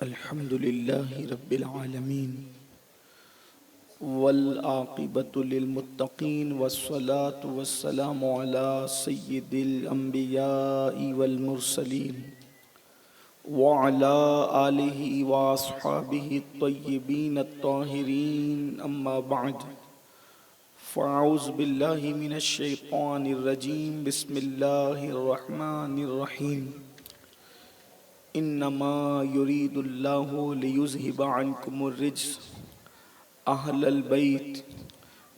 الحمد لله رب العالمين والعاقبة للمتقين والصلاة والسلام على سيد الأنبياء والمرسلين وعلى آله وأصحابه الطيبين الطاهرين أما بعد فأعوذ بالله من الشيطان الرجيم بسم الله الرحمن الرحيم انما يريد الله ليذهب عنكم الرجس اهل البيت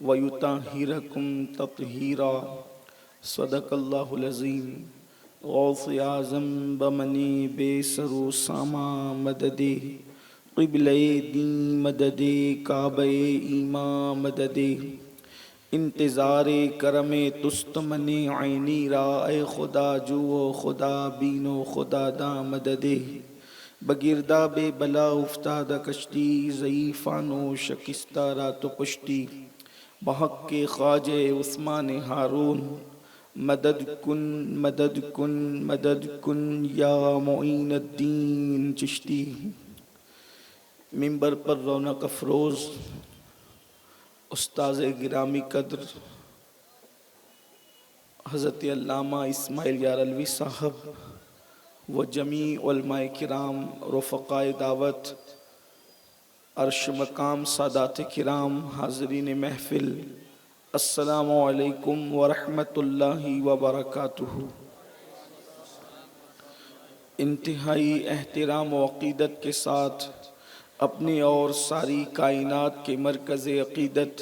ويطهركم تطهيرا صدق الله العظيم غوث اعظم بمنی بے سرو ساما مددے قبلِ دین مددے کعبہ ایمان مددے انتظار کرم تستمن عینی را اے خدا جو خدا بینو خدا دا مددے بگردہ بے بلا افتادہ کشتی ضعیفانو شکستہ را تو پشتی بحق کے خواجہ عثمان ہارون مدد کن مدد کن مدد کن یا معین الدین چشتی۔ ممبر پر رونق افروز استاذ گرامی قدر حضرت علامہ اسماعیل یار الوی صاحب و جمیع علماء کرام رفقاء دعوت عرش مقام سادات کرام حاضرین محفل السلام علیکم ورحمۃ اللہ وبرکاتہ۔ انتہائی احترام و عقیدت کے ساتھ اپنی اور ساری کائنات کے مرکز عقیدت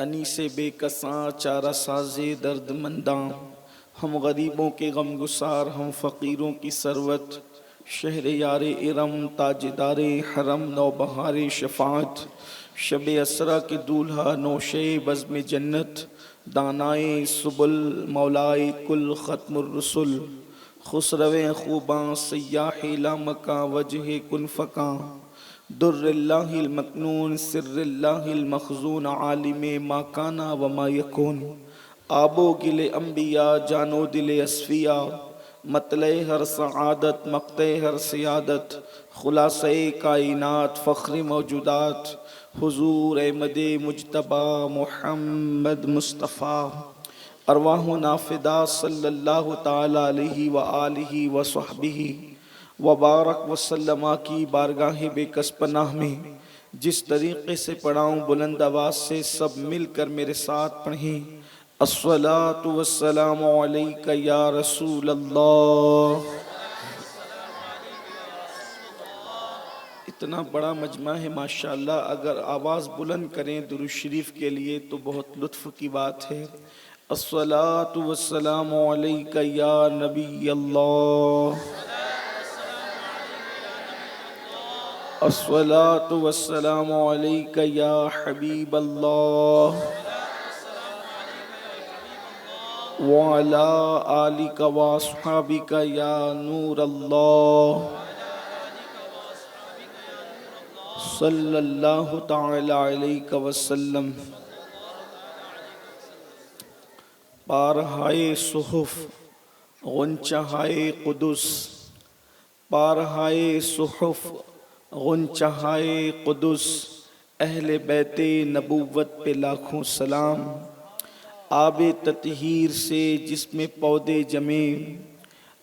انیس بے کساں چارہ ساز درد منداں ہم غریبوں کے غم گسار ہم فقیروں کی ثروت شہر یار ارم تاجدار حرم نوبہار شفاعت شب اسرا کے دولہا نوشے بزم جنت دانائے سبل مولائے کل ختم الرسل خسرو خوباں سیاح لامکاں وجہ کن فکاں در اللہ المکنون سر اللہ المخزون عالم ما کانا وما یکون آب و گل انبیاء جانو دل اصفیاء مطلع ہر سعادت مقطع ہر سیادت خلاصہ کائنات فخر موجودات حضور احمد مجتبی محمد مصطفیٰ ارواحنا فدا صلی اللہ تعالی علیہ وآلہ وصحبہ وبارک وسلم کی بارگاہ بے کس پناہ میں جس طریقے سے پڑھاؤں بلند آواز سے سب مل کر میرے ساتھ پڑھیں الصلاۃ والسلام علیک یا رسول اللہ۔ اتنا بڑا مجمع ہے ماشاءاللہ، اگر آواز بلند کریں درود شریف کے لیے تو بہت لطف کی بات ہے۔ الصلاۃ والسلام علیک یا نبی اللہ، الصلاۃ والسلام علیک یا حبیب اللہ وعلی آلک واصحابک یا نور اللہ صلی اللہ تعالی علیہ وسلم۔ پارہائے صحف غنچہائے قدس، پارہائے صحف غنچہائے قدس اہل بیت نبوت پہ لاکھوں سلام۔ آب تطہیر سے جس میں پودے جمے،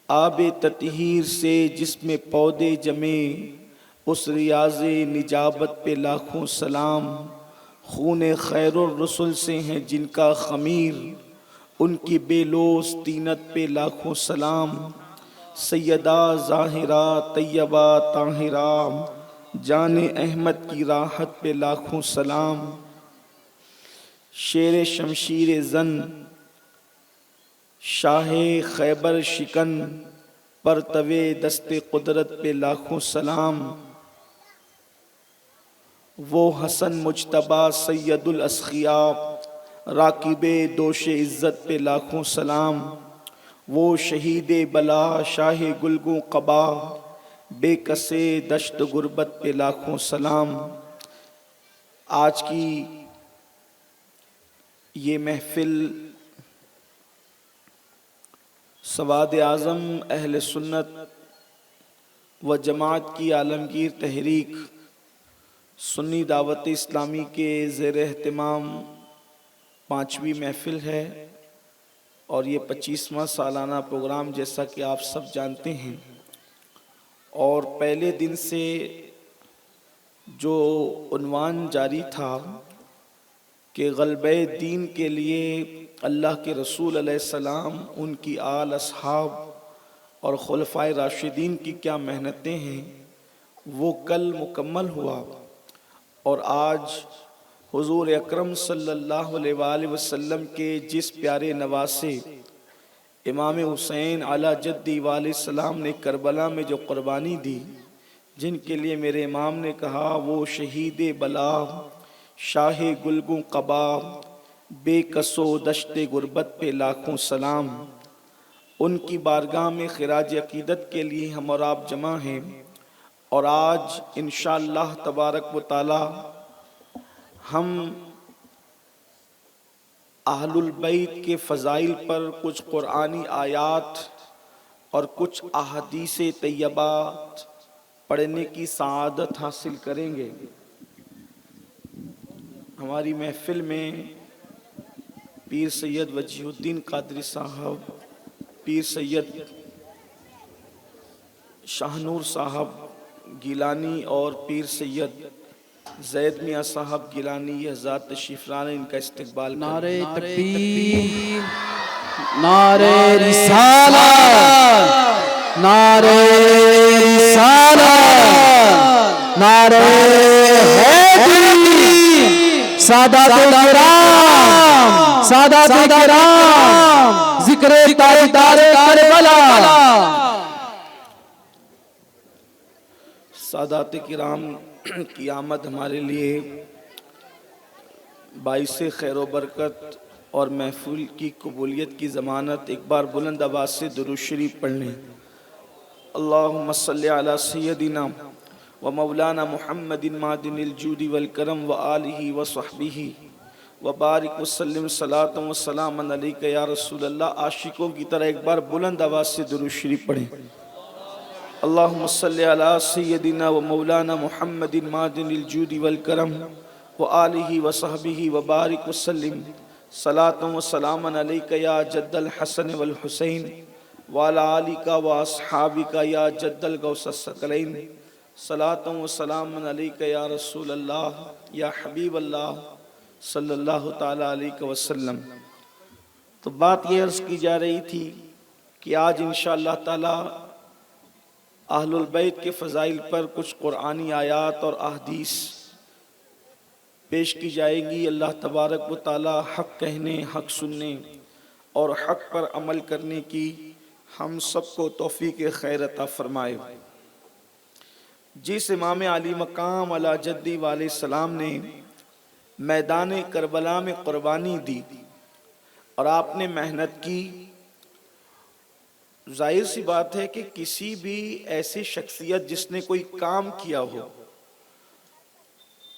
آب تطہیر سے جس میں پودے جمے اس ریاض نجابت پہ لاکھوں سلام۔ خون خیر الرسل سے ہیں جن کا خمیر، ان کی بے لوث طینت پہ لاکھوں سلام۔ سیدہ ظاہرہ طیبہ طاہرہ جان احمد کی راحت پہ لاکھوں سلام۔ شیر شمشیر زن شاہ خیبر شکن پرتو دست قدرت پہ لاکھوں سلام۔ وہ حسن مجتبیٰ سید الاسخیاء راکب دوش عزت پہ لاکھوں سلام۔ وہ شہید بلا شاہ گلگوں قبا بے کسے دشت غربت پہ لاکھوں سلام۔ آج کی یہ محفل سواد اعظم اہل سنت و جماعت کی عالمگیر تحریک سنی دعوت اسلامی کے زیر اہتمام 5ویں محفل ہے، اور یہ 25واں سالانہ پروگرام جیسا کہ آپ سب جانتے ہیں۔ اور پہلے دن سے جو عنوان جاری تھا کہ غلبہ دین کے لیے اللہ کے رسول علیہ السلام، ان کی آل اصحاب اور خلفائے راشدین کی کیا محنتیں ہیں، وہ کل مکمل ہوا، اور آج حضور اکرم صلی اللہ علیہ وآلہ وسلم کے جس پیارے نواسے امام حسین علی جدی علیہ السلام نے کربلا میں جو قربانی دی، جن کے لیے میرے امام نے کہا وہ شہید بلا، شاہ گلگوں قبا، بے کسو دشت غربت پہ لاکھوں سلام، ان کی بارگاہ میں خراج عقیدت کے لیے ہم اور آپ جمع ہیں۔ اور آج انشاءاللہ تبارک و تعالی ہم اہل البیت کے فضائل پر کچھ قرآنی آیات اور کچھ احادیث طیبات پڑھنے کی سعادت حاصل کریں گے۔ ہماری محفل میں پیر سید وجیہ الدین قادری صاحب، پیر سید شاہ نور صاحب گیلانی اور پیر سید زید میاں صاحب گیلانی یہ حضرات تشریف لانے، ان کا استقبال کریں۔ نعرہ تکبیر، نعرہ رسالت، نعرہ رسالت، نعرہ حیدری، سادات کرام، سادات کرام، ذکر تاجدار کربلا۔ سادات کرام کی آمد ہمارے لیے باعث خیر و برکت اور محفل کی قبولیت کی ضمانت۔ ایک بار بلند آواز سے درود شریف پڑھ لیں۔ اللہم صلی علی سیدنا و مولانا محمد معدن الجود والکرم و آلہ و صحبہ و بارک وسلم صلاۃ و سلام علیک یا رسول اللہ۔ عاشقوں کی طرح ایک بار بلند آواز سے درود شریف پڑھیں۔ اللہم صلی علی سیدنا و مولانا محمد معدن الجود والکرم و آلہ و صحبہ و بارک وسلم صلاۃ و سلام علیک یا جد الحسن والحسین وعلی آلک و اصحابک یا جد الغوث الثقلین صلاۃ و سلام علیک یا رسول اللہ یا حبیب اللہ صلی اللہ تعالی علیہ وسلم۔ تو بات یہ عرض کی جا رہی تھی کہ آج انشاءاللہ تعالی اہل البیت کے فضائل پر کچھ قرآنی آیات اور احادیث پیش کی جائے گی۔ اللہ تبارک و تعالی حق کہنے، حق سننے اور حق پر عمل کرنے کی ہم سب کو توفیق خیر عطا فرمائے۔ جس امام علی مقام علی جدی علیہ السلام نے میدان کربلا میں قربانی دی اور آپ نے محنت کی، ظاہر سی بات ہے کہ کسی بھی ایسی شخصیت جس نے کوئی کام کیا ہو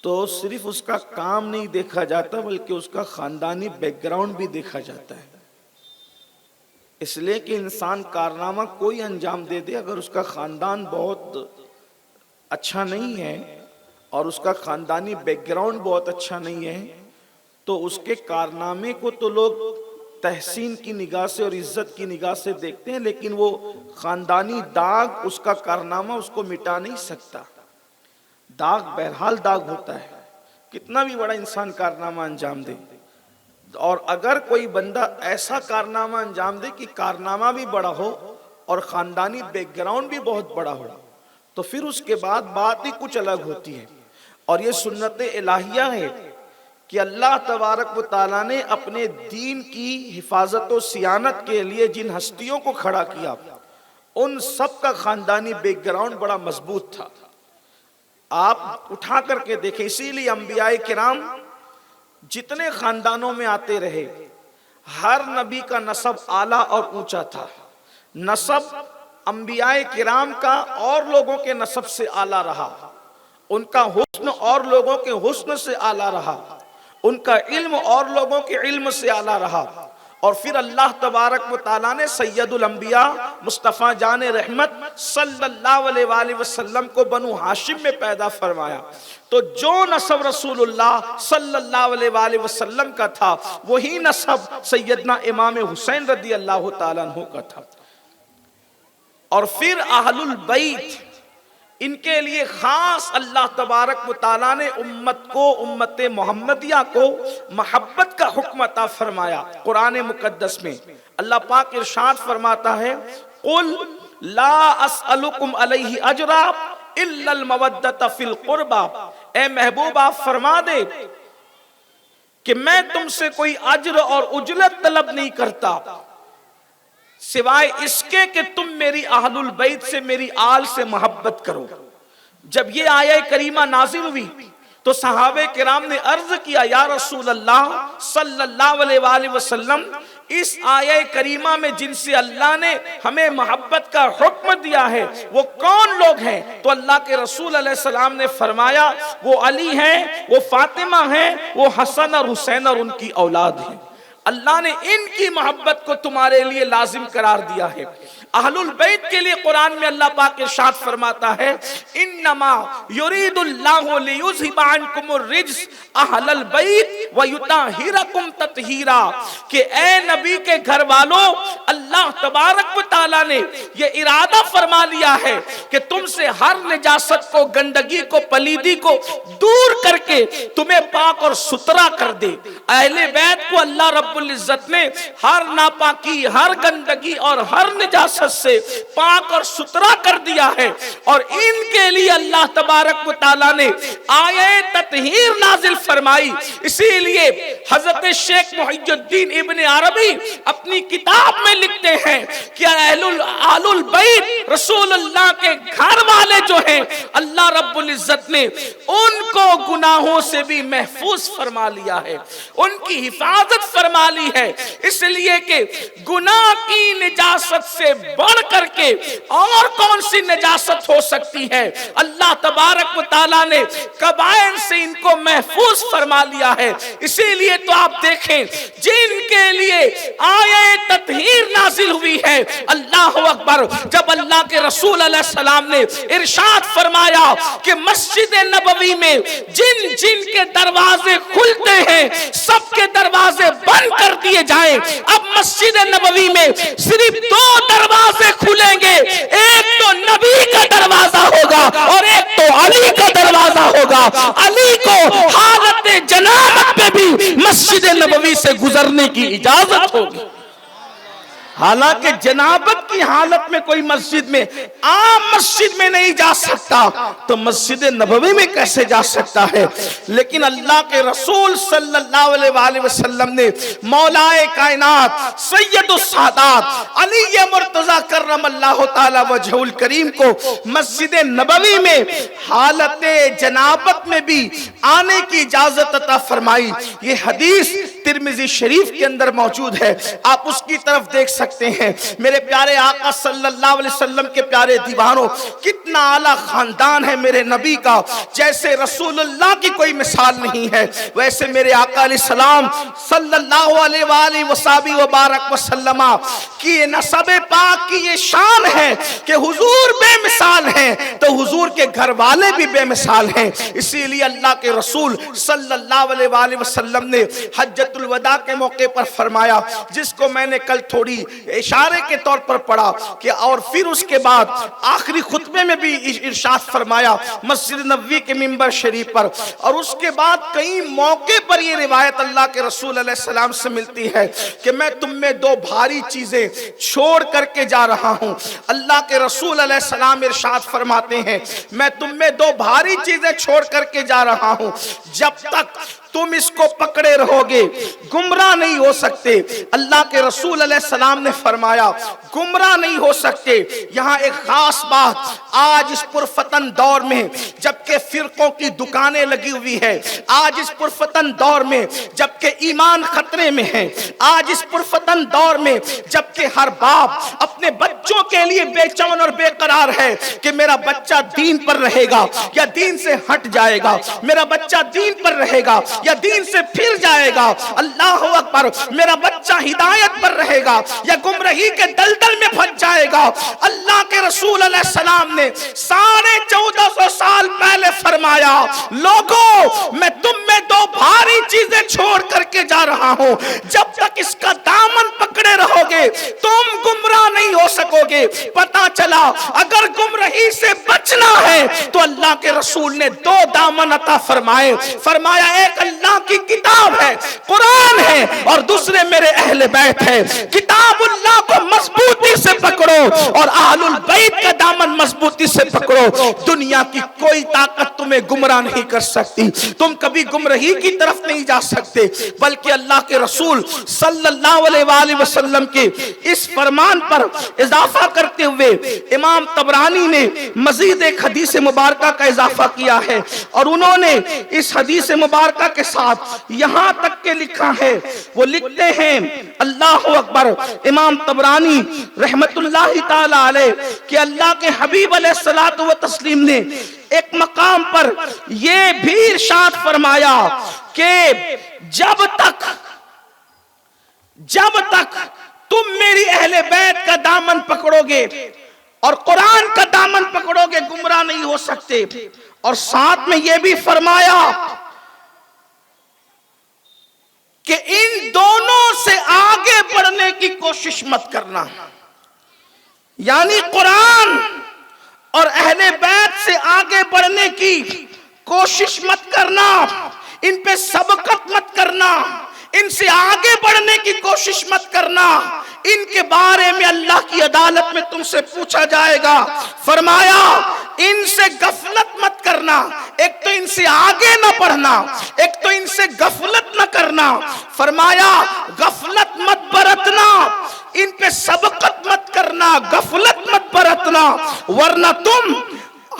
تو صرف اس کا کام نہیں دیکھا جاتا بلکہ اس کا خاندانی بیک گراؤنڈ بھی دیکھا جاتا ہے۔ اس لیے کہ انسان کارنامہ کوئی انجام دے دے، اگر اس کا خاندان بہت اچھا نہیں ہے اور اس کا خاندانی بیک گراؤنڈ بہت اچھا نہیں ہے تو اس کے کارنامے کو تو لوگ تحسین کی نگاہ سے اور عزت کی نگاہ سے دیکھتے ہیں، لیکن وہ خاندانی داغ اس کا کارنامہ اس کو مٹا نہیں سکتا۔ داغ بہرحال داغ ہوتا ہے، کتنا بھی بڑا انسان کارنامہ انجام دے، اور اگر کوئی بندہ ایسا کارنامہ انجام دے کہ کارنامہ بھی بڑا ہو اور خاندانی بیک گراؤنڈ بھی بہت بڑا ہو تو پھر اس کے بعد بات ہی کچھ الگ ہوتی ہے۔ اور یہ سنت الہیہ ہے کہ اللہ تبارک و تعالیٰ نے اپنے دین کی حفاظت و صیانت کے لیے جن ہستیوں کو کھڑا کیا ان سب کا خاندانی بیک گراؤنڈ بڑا مضبوط تھا۔ آپ اٹھا کر کے دیکھیں، اسی لیے انبیاء کرام جتنے خاندانوں میں آتے رہے ہر نبی کا نسب اعلیٰ اور اونچا تھا۔ نسب انبیاء کرام کا اور لوگوں کے نسب سے اعلیٰ رہا، ان کا حسن اور لوگوں کے حسن سے اعلیٰ رہا، ان کا علم اور لوگوں کے علم سے اعلیٰ رہا، اور پھر اللہ تبارک و تعالیٰ نے سید الانبیاء مصطفیٰ جان رحمت صلی اللہ علیہ وآلہ وسلم کو بنو ہاشم میں پیدا فرمایا، تو جو نسب رسول اللہ صلی اللہ علیہ وآلہ وسلم کا تھا وہی نسب سیدنا امام حسین رضی اللہ تعالیٰ عنہ کا تھا۔ اور پھر اہل البیت، ان کے لیے خاص اللہ تبارک و تعالیٰ نے امت کو، امت محمدیہ کو محبت کا حکم عطا فرمایا۔ قرآن مقدس میں اللہ پاک ارشاد فرماتا ہے قُلْ لَا أَسْأَلُكُمْ عَلَيْهِ أَجْرًا إِلَّا الْمَوَدَّةَ فِي الْقُرْبَى، اے محبوب آپ فرما دے کہ میں تم سے کوئی اجر اور اجرت طلب نہیں کرتا سوائے اس کے کہ تم میری اہل البیت سے، میری آل سے محبت کرو۔ جب یہ آیہ کریمہ نازل ہوئی تو صحابہ کرام نے عرض کیا یا رسول اللہ صلی اللہ علیہ وآلہ وسلم، اس آیہ کریمہ میں جن سے اللہ نے ہمیں محبت کا حکم دیا ہے وہ کون لوگ ہیں؟ تو اللہ کے رسول علیہ السلام نے فرمایا وہ علی ہیں، وہ فاطمہ ہیں، وہ حسن اور حسین اور ان کی اولاد ہیں۔ اللہ نے ان کی محبت کو تمہارے لیے لازم قرار دیا ہے۔ اہل البیت کے لیے قرآن میں اللہ پاک ارشاد فرماتا ہے انما یرید اللہ لیذھب عنکم الرجس اہل البیت ویطہرکم تطہیرا، کہ اے نبی کے گھر والوں، اللہ تبارک و تعالیٰ نے یہ ارادہ فرما لیا ہے کہ تم سے ہر نجاست کو، گندگی کو، پلیدی کو دور کر کے تمہیں پاک اور ستھرا کر دے۔ اہل بیت کو اللہ رب العزت نے ہر ناپاکی، ہر گندگی اور ہر نجاست سے پاک اور ستھرا کر دیا ہے، اور ان کے لیے اللہ تبارک و تعالیٰ نے آیہ تطہیر نازل فرمائی۔ اسی لیے حضرت شیخ محی الدین ابن عربی اپنی کتاب میں لکھتے ہیں کہ اہل البیت رسول اللہ کے گھر والے جو ہیں اللہ رب العزت نے ان کو گناہوں سے بھی محفوظ فرما لیا ہے، ان کی حفاظت فرما لی ہے، اس لیے کہ گناہ کی نجاست سے بڑھ کر کے اور کون سی نجاست ہو سکتی ہے؟ اللہ تبارک و تعالیٰ نے کبائر سے ان کو محفوظ فرما لیا ہے۔ اسی لیے تو آپ دیکھیں جن کے لیے آیہ تطہیر نازل ہوئی ہے، اللہ اکبر، جب اللہ کے رسول علیہ السلام نے ارشاد فرمایا کہ مسجد نبوی میں جن جن کے دروازے کھلتے ہیں سب کے دروازے بند کر دیے جائیں، اب مسجد نبوی میں صرف دو دروازے کھلیں گے، ایک تو نبی کا دروازہ ہوگا اور ایک تو علی کا دروازہ ہوگا۔ علی کو حالت جنابت میں بھی مسجد نبوی سے گزرنے کی اجازت ہوگی، حالانکہ جنابت کی حالت میں کوئی مسجد میں، عام مسجد میں نہیں جا سکتا، تو مسجد نبوی میں کیسے جا سکتا ہے؟ لیکن اللہ کے رسول صلی اللہ علیہ وآلہ وسلم نے مولا کائنات سید السادات علی مرتضی کرم اللہ تعالی وجہہ الکریم کو مسجد نبوی میں حالت جنابت میں بھی آنے کی اجازت عطا فرمائی۔ یہ حدیث ترمذی شریف کے اندر موجود ہے، آپ اس کی طرف دیکھ سکتے ہیں۔ میرے پیارے آقا صلی اللہ علیہ وسلم کے پیارے دیوانوں، کتنا اعلیٰ خاندان ہے میرے نبی کا، جیسے رسول اللہ کی کوئی مثال نہیں ہے ویسے میرے آقا علیہ السلام صلی اللہ علیہ وآلہ وصحبہ وبارک وسلم کی نسب پاک کی یہ شان ہے کہ حضور بے مثال ہیں تو حضور کے گھر والے بھی بے مثال ہیں۔ اسی لیے اللہ کے رسول صلی اللہ علیہ وآلہ وسلم نے حجۃ الوداع کے موقع پر فرمایا، جس کو میں نے کل تھوڑی اشارے کے طور پر پڑھا، کہ اور پھر اس کے بعد آخری خطبے میں بھی ارشاد فرمایا مسجد نبوی کے منبر شریف پر، اور اس کے بعد کئی موقع پر یہ روایت اللہ کے رسول علیہ السلام سے ملتی ہے کہ میں تم میں دو بھاری چیزیں چھوڑ کر کے جا رہا ہوں۔ اللہ کے رسول علیہ السلام ارشاد فرماتے ہیں میں تم میں دو بھاری چیزیں چھوڑ کر کے جا رہا ہوں، جب تک تم اس کو پکڑے رہو گے گمراہ نہیں ہو سکتے۔ اللہ کے رسول علیہ السلام نے فرمایا گمراہ نہیں ہو سکتے۔ یہاں ایک خاص بات، آج اس پرفتن دور میں جبکہ فرقوں کی دکانیں لگی ہوئی ہے، آج اس پرفتن دور میں جبکہ ایمان خطرے میں ہے، آج اس پرفتن دور میں جبکہ ہر باپ اپنے بچوں بچوں کے لیے بے چین اور بے قرار ہے کہ میرا بچہ دین پر رہے گا یا دین سے ہٹ جائے گا، میرا بچہ دین پر رہے گا یا دین سے پھر جائے گا، اللہ اکبر، میرا بچہ ہدایت پر رہے گا یا گمراہی کے دلدل میں پھنس جائے گا۔ اللہ کے رسول علیہ السلام نے 1450 سال پہلے فرمایا، لوگوں میں تم میں دو بھاری چیزیں چھوڑ کر کے جا رہا ہوں، جب تک اس کا دامن پکڑے رہو گے تم گمراہ نہیں ہو سکو گے۔ پتا چلا اگر گمراہی سے بچنا ہے تو اللہ کے رسول نے دو دامن عطا فرمائے، فرمایا ایک اللہ کی کتاب ہے، قرآن ہے، اور دوسرے میرے اہل بیت ہے۔ کتاب اللہ کو مضبوطی سے پکڑو اور اہل البیت کا دامن مضبوطی سے پکڑو، دنیا کی کوئی طاقت تمہیں گمراہ نہیں کر سکتی، تم کبھی گمراہی کی طرف نہیں جا سکتے۔ بلکہ اللہ کے رسول صلی اللہ علیہ وآلہ وسلم کے اس فرمان پر اضافہ کرتے ہوئے امام طبرانی نے مزید ایک حدیث مبارکہ کا اضافہ کیا ہے، اور انہوں نے اس حدیث مبارکہ کے ساتھ یہاں تک کے لکھا ہے، وہ لکھتے ہیں اللہ اکبر، امام طبرانی رحمت اللہ تعالی علیہ کہ اللہ کے حبیب علیہ الصلوۃ والتسلیم نے ایک مقام پر یہ بھی ارشاد فرمایا کہ جب تک تم میری اہل بیت کا دامن پکڑو گے اور قرآن کا دامن پکڑو گے گمراہ نہیں ہو سکتے۔ اور ساتھ میں یہ بھی فرمایا کہ ان دونوں سے آگے بڑھنے کی کوشش مت کرنا، یعنی قرآن اور اہل بیت سے آگے بڑھنے کی کوشش مت کرنا، ان پہ سبقت مت کرنا، ان سے آگے بڑھنے کی کوشش مت کرنا، ان کے بارے میں اللہ کی عدالت میں تم سے پوچھا جائے گا۔ فرمایا ان سے غفلت مت کرنا، ایک تو ان سے آگے نہ بڑھنا، ایک تو ان سے غفلت نہ کرنا، فرمایا غفلت مت برتنا، ان پہ سبقت مت کرنا، غفلت مت برتنا، ورنہ تم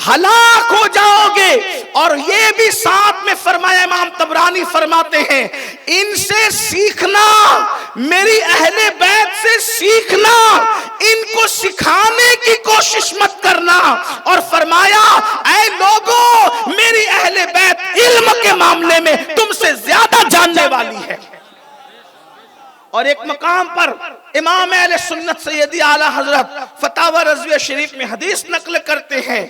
ہلاک ہو جاؤ گے۔ اور یہ بھی ساتھ میں فرمایا، امام طبرانی فرماتے ہیں ان سے سیکھنا، میری اہل بیت سے سیکھنا، ان کو سکھانے کی کوشش مت کرنا، اور فرمایا اے لوگوں میری اہل بیت علم کے معاملے میں تم سے زیادہ جاننے والی ہے۔ اور ایک مقام پر امام اہل سنت سیدی اعلی حضرت فتاوی رضویہ شریف میں حدیث نقل کرتے ہیں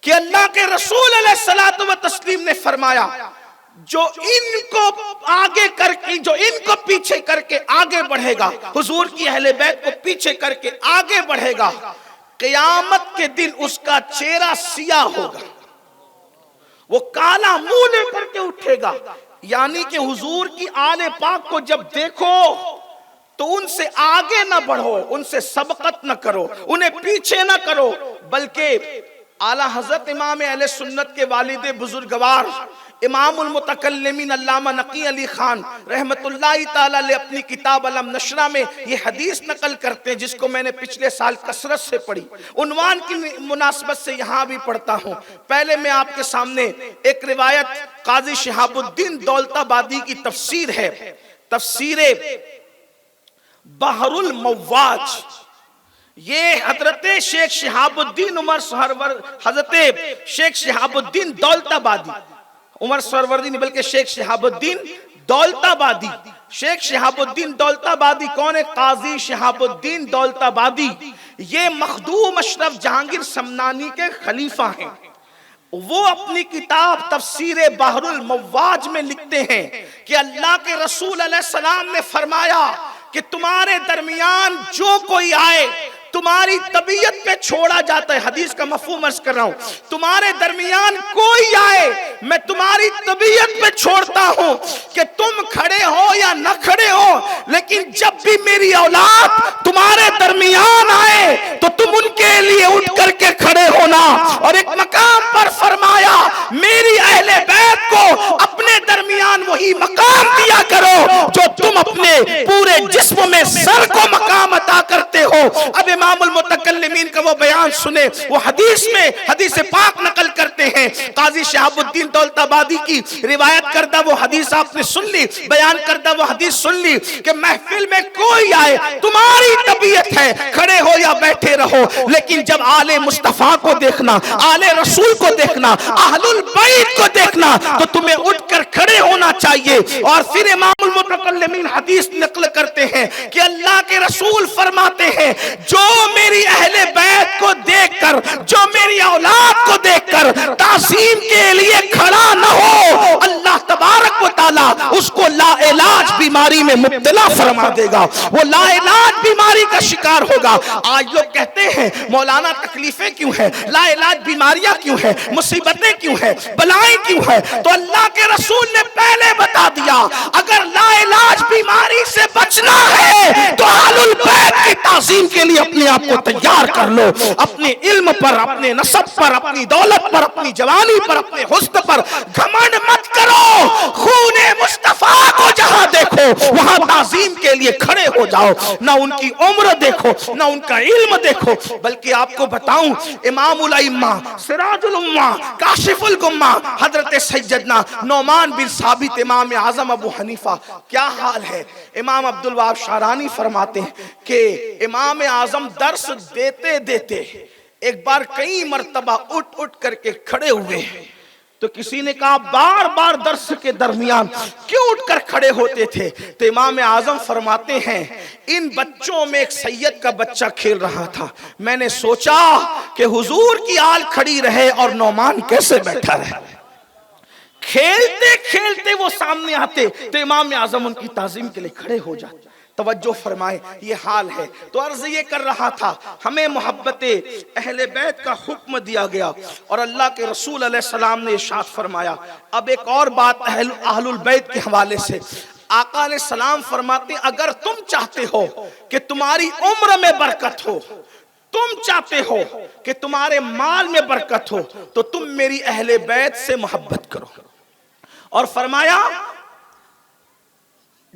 کہ اللہ کے رسول علیہ الصلوۃ والتسلیم نے فرمایا جو ان کو آگے کر کے، جو ان کو پیچھے کر کے آگے بڑھے گا، حضور کی اہل بیت کو پیچھے کر کے آگے بڑھے گا، قیامت کے دن اس کا چہرہ سیاہ ہوگا، وہ کالا منہ لے کر کے اٹھے گا۔ یعنی کہ حضور کی آل پاک کو جب دیکھو تو ان سے آگے نہ بڑھو، ان سے سبقت نہ کرو، انہیں پیچھے نہ کرو، بلکہ اعلی حضرت امام اہل سنت کے والد بزرگوار امام المتکلمین علامہ نقی علی خان رحمت اللہ تعالی علیہ اپنی کتاب علم نشرہ میں یہ حدیث نقل کرتے ہیں، جس کو میں نے پچھلے سال کثرت سے پڑھی، عنوان کی مناسبت سے یہاں بھی پڑھتا ہوں۔ پہلے میں آپ کے سامنے ایک روایت قاضی شہاب الدین دولت آبادی کی تفسیر ہے، تفسیر بحر المواج، یہ حضرت شیخ شہاب الدین عمر سہرورد، حضرت شیخ شہاب الدین دولت آبادی، عمر سہروردی نہیں بلکہ شیخ شہاب الدین دولت آبادی، شیخ شہاب الدین دولت آبادی کون ہے؟ قاضی شہاب الدین دولت آبادی، یہ مخدوم اشرف جہانگیر سمنانی کے خلیفہ ہیں۔ وہ اپنی کتاب تفسیر بحر المواج میں لکھتے ہیں کہ اللہ کے رسول علیہ السلام نے فرمایا کہ تمہارے درمیان جو کوئی آئے تمہاری طبیعت پہ چھوڑا جاتا ہے، حدیث کا مفہوم عرض کر رہا ہوں، تمہارے درمیان کوئی آئے میں تمہاری طبیعت پہ چھوڑتا ہوں کہ تم کھڑے ہو یا نہ کھڑے ہو، لیکن جب بھی میری اولاد تمہارے درمیان آئے تو تم ان کے لیے اٹھ کر کے کھڑے ہونا۔ اور ایک مقام پر فرمایا میری اہل بیت کو اپنے درمیان وہی مقام دیا کرو جو تم اپنے پورے جسم میں سر کو مقام عطا کرتے ہو۔ اب امام المتکلمین المتکلمین کا وہ بیان سنے. وہ حدیث میں حدیث پاک نقل کرتے ہیں. قاضی شہاب الدین دولت آبادی کی روایت کردہ وہ حدیث آپ نے سن لی, بیان کردہ وہ حدیث سن لی کہ محفل میں کوئی آئے, تمہاری طبیعت ہے کھڑے ہو یا بیٹھے رہو, لیکن جب آل مصطفیٰ کو دیکھنا, آل رسول کو دیکھنا, اہل البیت کو دیکھنا تو تمہیں اٹھ کر کھڑے ہونا چاہیے. اور پھر امام المتکلمین حدیث نقل کرتے ہیں کہ اللہ کے رسول فرماتے ہیں جو میری اہل بیت کو دیکھ کر, جو میری اولاد کو دیکھ کر تعظیم کے لیے کھڑا نہ ہو, اللہ تبارک و تعالی اس کو لا علاج بیماری میں مبتلا فرما دے گا, وہ لا علاج بیماری کا شکار ہوگا. آج لوگ کہتے ہیں مولانا تکلیفیں کیوں ہیں, لا علاج بیماریاں کیوں ہیں, مصیبتیں کیوں ہیں, بلائیں کیوں ہیں؟ تو اللہ کے رسول نے پہلے بتا دیا اگر لا علاج بیماری سے بچنا ہے تو اہل البیت کی تعظیم کے لیے اپنے آپ کو تیار کر لو. اپنے علم پر, اپنے نسب پر, اپنی دولت پر, اپنی جوانی پر, اپنے حسن پر گھمنڈ مت کرو. خون مصطفیٰ کو جہاں دیکھو وہاں تعظیم کے لیے کھڑے ہو جاؤ. نہ ان کی عمر دیکھو, نہ ان کا علم دیکھو, بلکہ آپ کو بتاؤں امام الائمہ, سراج الامہ, کاشف الغمہ حضرت سیدنا نعمان بن ثابت امام اعظم ابو حنیفہ, کیا حال ہے. امام عبدالوہاب شعرانی فرماتے ہیں کہ امام اعظم درس دیتے دیتے ایک بار کئی مرتبہ اٹھ اٹھ کر کے کھڑے ہوئے. تو کسی نے کہا بار بار درس کے درمیان کیوں اٹھ کر کھڑے ہوتے تھے؟ تو امام اعظم فرماتے ہیں ان بچوں میں ایک سید کا بچہ کھیل رہا تھا, میں نے سوچا کہ حضور کی آل کھڑی رہے اور نعمان کیسے بیٹھا رہے. کھیلتے کھیلتے وہ سامنے آتے تو امام اعظم ان کی تعظیم کے لیے کھڑے ہو جاتے. توجہ فرمائے, یہ حال ہے. تو عرض یہ کر رہا تھا ہمیں محبت اہل بیت کا حکم دیا گیا اور اللہ کے رسول علیہ السلام نے ارشاد فرمایا. اب ایک اور بات اہل البیت کے حوالے سے, آقا علیہ السلام فرماتے اگر تم چاہتے ہو کہ تمہاری عمر میں برکت ہو, تم چاہتے ہو کہ تمہارے مال میں برکت ہو, تو تم میری اہل بیت سے محبت کرو. اور فرمایا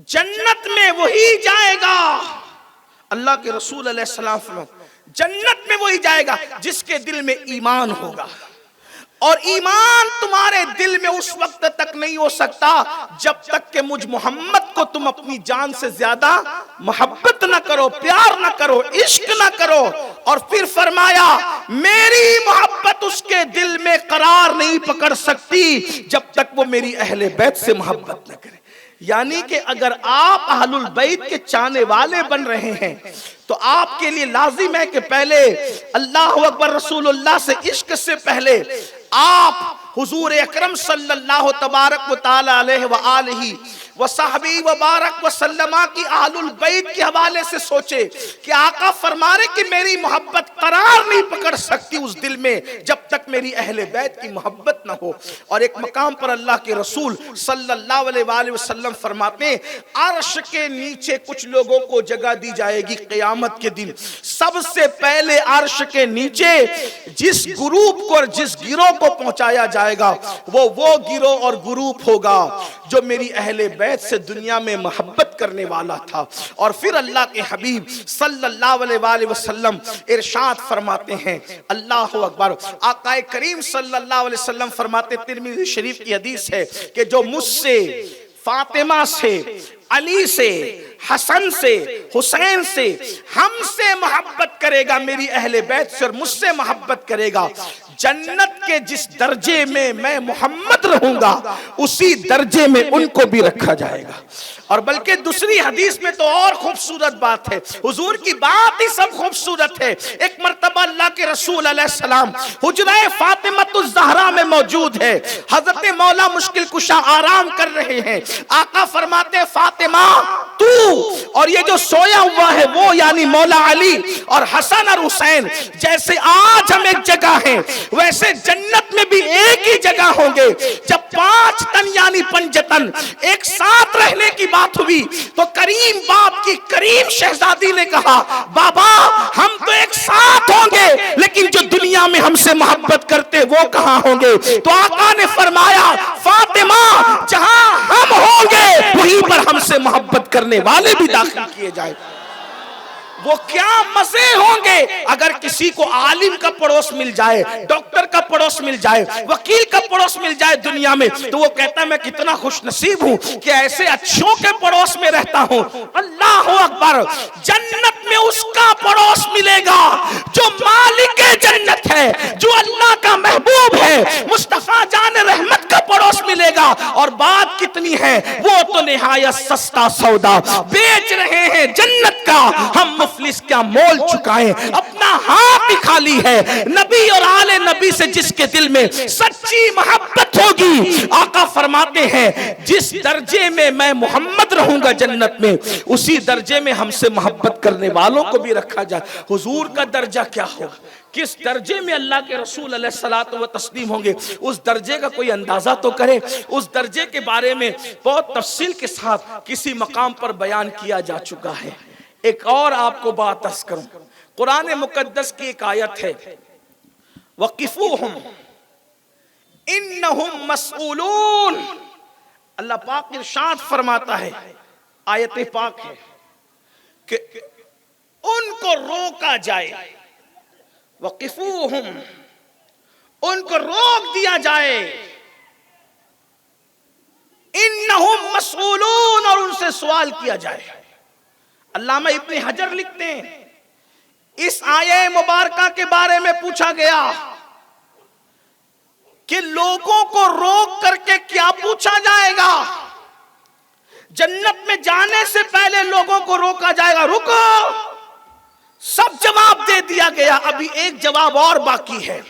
جنت میں وہی جائے گا, اللہ کے رسول علیہ السلام فرماتے جنت میں وہی جائے گا جس کے دل میں ایمان ہوگا. اور ایمان تمہارے دل میں اس وقت تک نہیں ہو سکتا جب تک کہ مجھ محمد کو تم اپنی جان سے زیادہ محبت نہ کرو, پیار نہ کرو, عشق نہ کرو. اور پھر فرمایا میری محبت اس کے دل میں قرار نہیں پکڑ سکتی جب تک وہ میری اہل بیت سے محبت نہ کرے. یعنی کہ اگر آپ اہل البیت کے چاہنے والے بن رہے ہیں تو آپ کے لیے لازم ہے کہ پہلے اللہ اکبر رسول اللہ سے عشق سے پہلے آپ حضور اکرم صلی اللہ تبارک و تعالی علیہ وآلہ وصحبہ وبارک وسلم کی اہل البیت کے حوالے سے سوچے کہ آقا فرما رہے کہ میری محبت قرار نہیں پکڑ سکتی اس دل میں جب تک میری اہل بیت کی محبت نہ ہو. اور ایک مقام پر اللہ کے رسول صلی اللہ علیہ وآلہ وسلم فرماتے ہیں عرش کے نیچے کچھ لوگوں کو جگہ دی جائے گی قیامت کے دن. سب سے پہلے عرش کے نیچے جس گروپ کو اور جس گروہ کو پہنچایا جائے گا وہ گروہ اور گروپ ہوگا جو میری اہل بیت سے دنیا میں محبت کرنے والا تھا. اور پھر اللہ کے حبیب صلی اللہ علیہ وآلہ وسلم ارشاد فرماتے ہیں اللہ اکبر, آقا کریم صلی اللہ علیہ وسلم فرماتے, ترمذی شریف کی حدیث ہے کہ جو مجھ سے, فاطمہ سے, علی سے, حسن سے, حسین سے, ہم سے محبت کرے گا میری اہل بیت سے اور مجھ سے محبت کرے گا, جنت کے جس درجے میں میں محمد رہوں گا اسی درجے میں ان کو بھی رکھا جائے گا. اور بلکہ دوسری حدیث میں تو اور خوبصورت بات ہے, حضور کی بات ہی سب خوبصورت ہے. ایک مرتبہ اللہ کے رسول علیہ السلام حجرہ فاطمۃ الزہرا میں موجود ہے, حضرت مولا مشکل کشا آرام کر رہے ہیں. آقا فرماتے فاطمہ تو اور یہ جو سویا ہوا ہے وہ یعنی مولا علی اور حسن اور حسین جیسے آج ہم ایک جگہ ہیں ویسے جنت میں بھی ایک ہی جگہ ہوں گے. جب 5 تن یعنی پنجتن ایک ساتھ رہنے کی بات ہوئی تو کریم باپ کی کریم شہزادی نے کہا بابا ہم تو ایک ساتھ ہوں گے لیکن جو دنیا میں ہم سے محبت کرتے وہ کہاں ہوں گے. تو آقا نے فرمایا فاطمہ جہاں ہم ہوں گے وہیں پر ہم سے محبت کرنے والے بھی داخل کیے جائیں. وہ کیا مزے ہوں گے اگر کسی کو عالم کا پڑوس مل جائے، ڈاکٹر کا پڑوس مل جائے، وکیل کا پڑوس مل جائے دنیا میں، تو وہ کہتا ہے میں کتنا خوش نصیب ہوں کہ ایسے اچھوں کے پڑوس میں رہتا ہوں۔ اللہ اکبر، جنت میں اس کا پڑوس ملے گا جو مالک جنت ہے، جو اللہ کا محبوب ہے، مصطفیٰ جان رحمت کا پڑوس ملے گا۔ اور بات کتنی ہے، وہ تو نہایت سستا سودا بیچ رہے ہیں جنت کا، ہم مفلس کیا مول چکائیں، اپنا ہاتھ ہی خالی ہے۔ نبی اور آل نبی سے جس کے دل میں سچی محبت ہوگی، آقا فرماتے ہیں جس درجے میں میں محمد رہوں گا جنت میں، اسی درجے میں ہم سے محبت کرنے والوں کو بھی رکھا جائے۔ حضور کا درجہ کیا ہوگا، کس درجے میں اللہ کے رسول علیہ الصلوۃ والتسلیم ہوں گے، اس درجے کا کوئی اندازہ تو کرے۔ اس درجے کے بارے میں بہت تفصیل کے ساتھ کسی مقام پر بیان کیا جا چکا ہے۔ ایک اور آپ کو بات عرض کروں، قرآن مقدس کی ایک آیت ہے، وَقِفُوهُمْ إِنَّهُمْ مَسْئُولُونَ۔ اللہ پاک ارشاد فرماتا ہے، آیت پاک ہے کہ ان کو روکا جائے، وَقِفُوهُمْ، ان کو روک دیا جائے، إِنَّهُمْ مَسْئُولُونَ، اور ان سے سوال کیا جائے۔ علامہ ابن حجر لکھتے ہیں اس آیہ مبارکہ کے بارے میں پوچھا گیا کہ لوگوں کو روک کر کے کیا پوچھا جائے گا؟ جنت میں جانے سے پہلے لوگوں کو روکا جائے گا، رکو، سب جواب دے دیا گیا، ابھی ایک جواب اور باقی ہے۔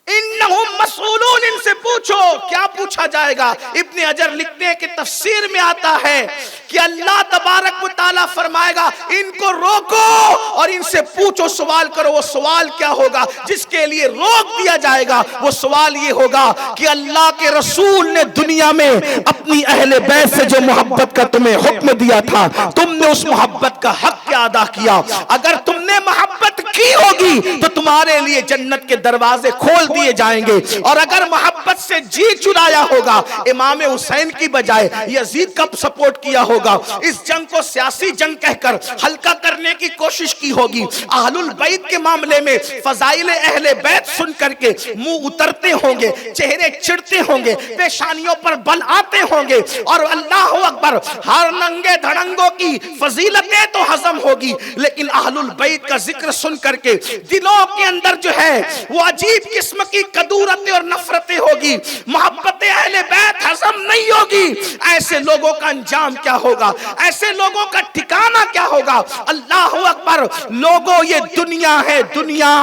انہم مسئولون، ان سے پوچھو، کیا پوچھا جائے گا؟ ابن حجر لکھتے ہیں کہ تفسیر میں آتا ہے کہ اللہ تبارک و تعالیٰ فرمائے گا ان کو روکو اور ان سے پوچھو، سوال کرو۔ وہ سوال کیا ہوگا جس کے لیے روک دیا جائے گا؟ وہ سوال یہ ہوگا کہ اللہ کے رسول نے دنیا میں اپنی اہل بیت سے جو محبت کا تمہیں حکم دیا تھا، تم نے اس محبت کا حق کیا ادا کیا؟ اگر تم نے محبت کی ہوگی تو تمہارے لیے جنت کے دروازے کھول دیے جائیں گے، اور اگر محبت سے جی چرایا ہوگا، امام حسین کی بجائے یزید کا سپورٹ کیا ہوگا، اس جنگ کو سیاسی جنگ کہہ کر ہلکا کرنے کی کوشش کی ہوگی، اہل البیت کے معاملے میں فضائل اہل بیت سن کر کے منہ اترتے ہوں گے، چہرے چڑھتے ہوں گے، پیشانیوں پر بل آتے ہوں گے، اور اللہ اکبر، ہر ننگے دھڑنگوں کی فضیلتیں تو ہضم ہوگی، لیکن اہل البیت کا ذکر سن کر کے دلوں کے اندر جو ہے وہ عجیب قسم کی کدورتیں اور نفرتیں ہوگی، محبت اہل بیت ہضم نہیں ہوگی۔ ایسے لوگوں کا انجام کیا ہوگا؟ ایسے لوگوں کا ٹھکانہ کیا ہوگا؟ اللہ اکبر، لوگوں، یہ دنیا ہے، دنیا،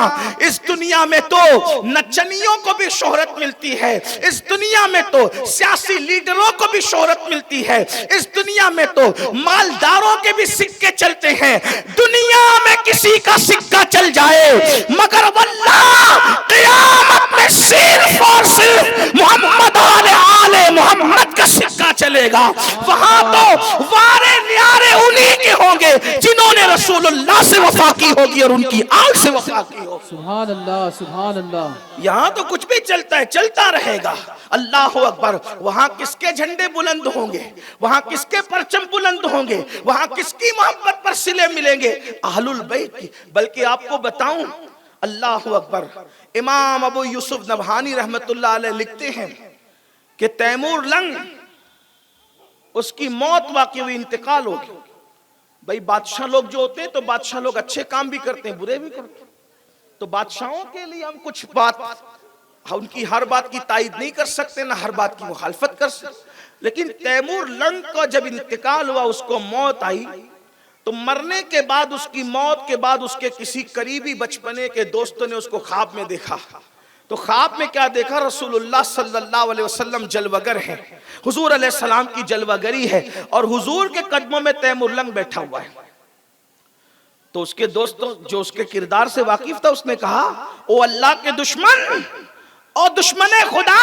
اس دنیا میں تو نچنیوں کو بھی شہرت ملتی ہے، اس دنیا میں تو سیاسی لیڈروں کو بھی شہرت ملتی ہے، اس دنیا میں تو مالداروں کے بھی سکے چلتے ہیں۔ دنیا میں کسی کا سکہ چل جائے مگر واللہ قیامت میں صرف اور صرف محمد آل محمد کا سکہ چلے گا۔ وہاں تو وارے نیارے انہی کے ہوں گے جنہوں نے رسول اللہ سے وفا کی ہوگی اور ان کی آل سے وفا کی ہوگی۔ سبحان اللہ، سبحان اللہ۔ یہاں تو کچھ بھی چلتا ہے، چلتا رہے گا۔ اللہ اکبر، وہاں کس کے جھنڈے بلند ہوں گے، وہاں کس کے پرچم بلند ہوں گے، وہاں کس کی محبت پر صلے ملیں گے؟ اہل البیت کی۔ بلکہ آپ کو بتاؤں، اللہ اکبر، امام ابو یوسف نبہانی رحمت اللہ علیہ لکھتے ہیں کہ تیمور لنگ، اس کی موت واقع ہوئی، انتقال ہو گئی۔ بھئی بادشاہ لوگ جو ہوتے ہیں تو بادشاہ لوگ اچھے کام بھی کرتے ہیں، برے بھی کرتے ہیں، تو بادشاہوں کے لیے ہم کچھ بات، ان کی ہر بات کی تائید نہیں کر سکتے، نہ ہر بات کی مخالفت کر سکتے، لیکن تیمور لنگ کا جب انتقال ہوا، اس کو موت آئی، تو مرنے کے بعد، اس کی موت کے بعد، اس کے کسی قریبی بچپنے کے دوستوں نے اس کو خواب میں دیکھا۔ تو خواب میں کیا دیکھا؟ رسول اللہ صلی اللہ علیہ وسلم جلوگر ہیں، حضور علیہ السلام کی جلوگری ہے، اور حضور کے قدموں میں تیمور لنگ بیٹھا ہوا ہے۔ تو اس کے دوستوں جو اس کے کردار سے واقف تھا، اس نے کہا، او اللہ کے دشمن، او دشمن خدا،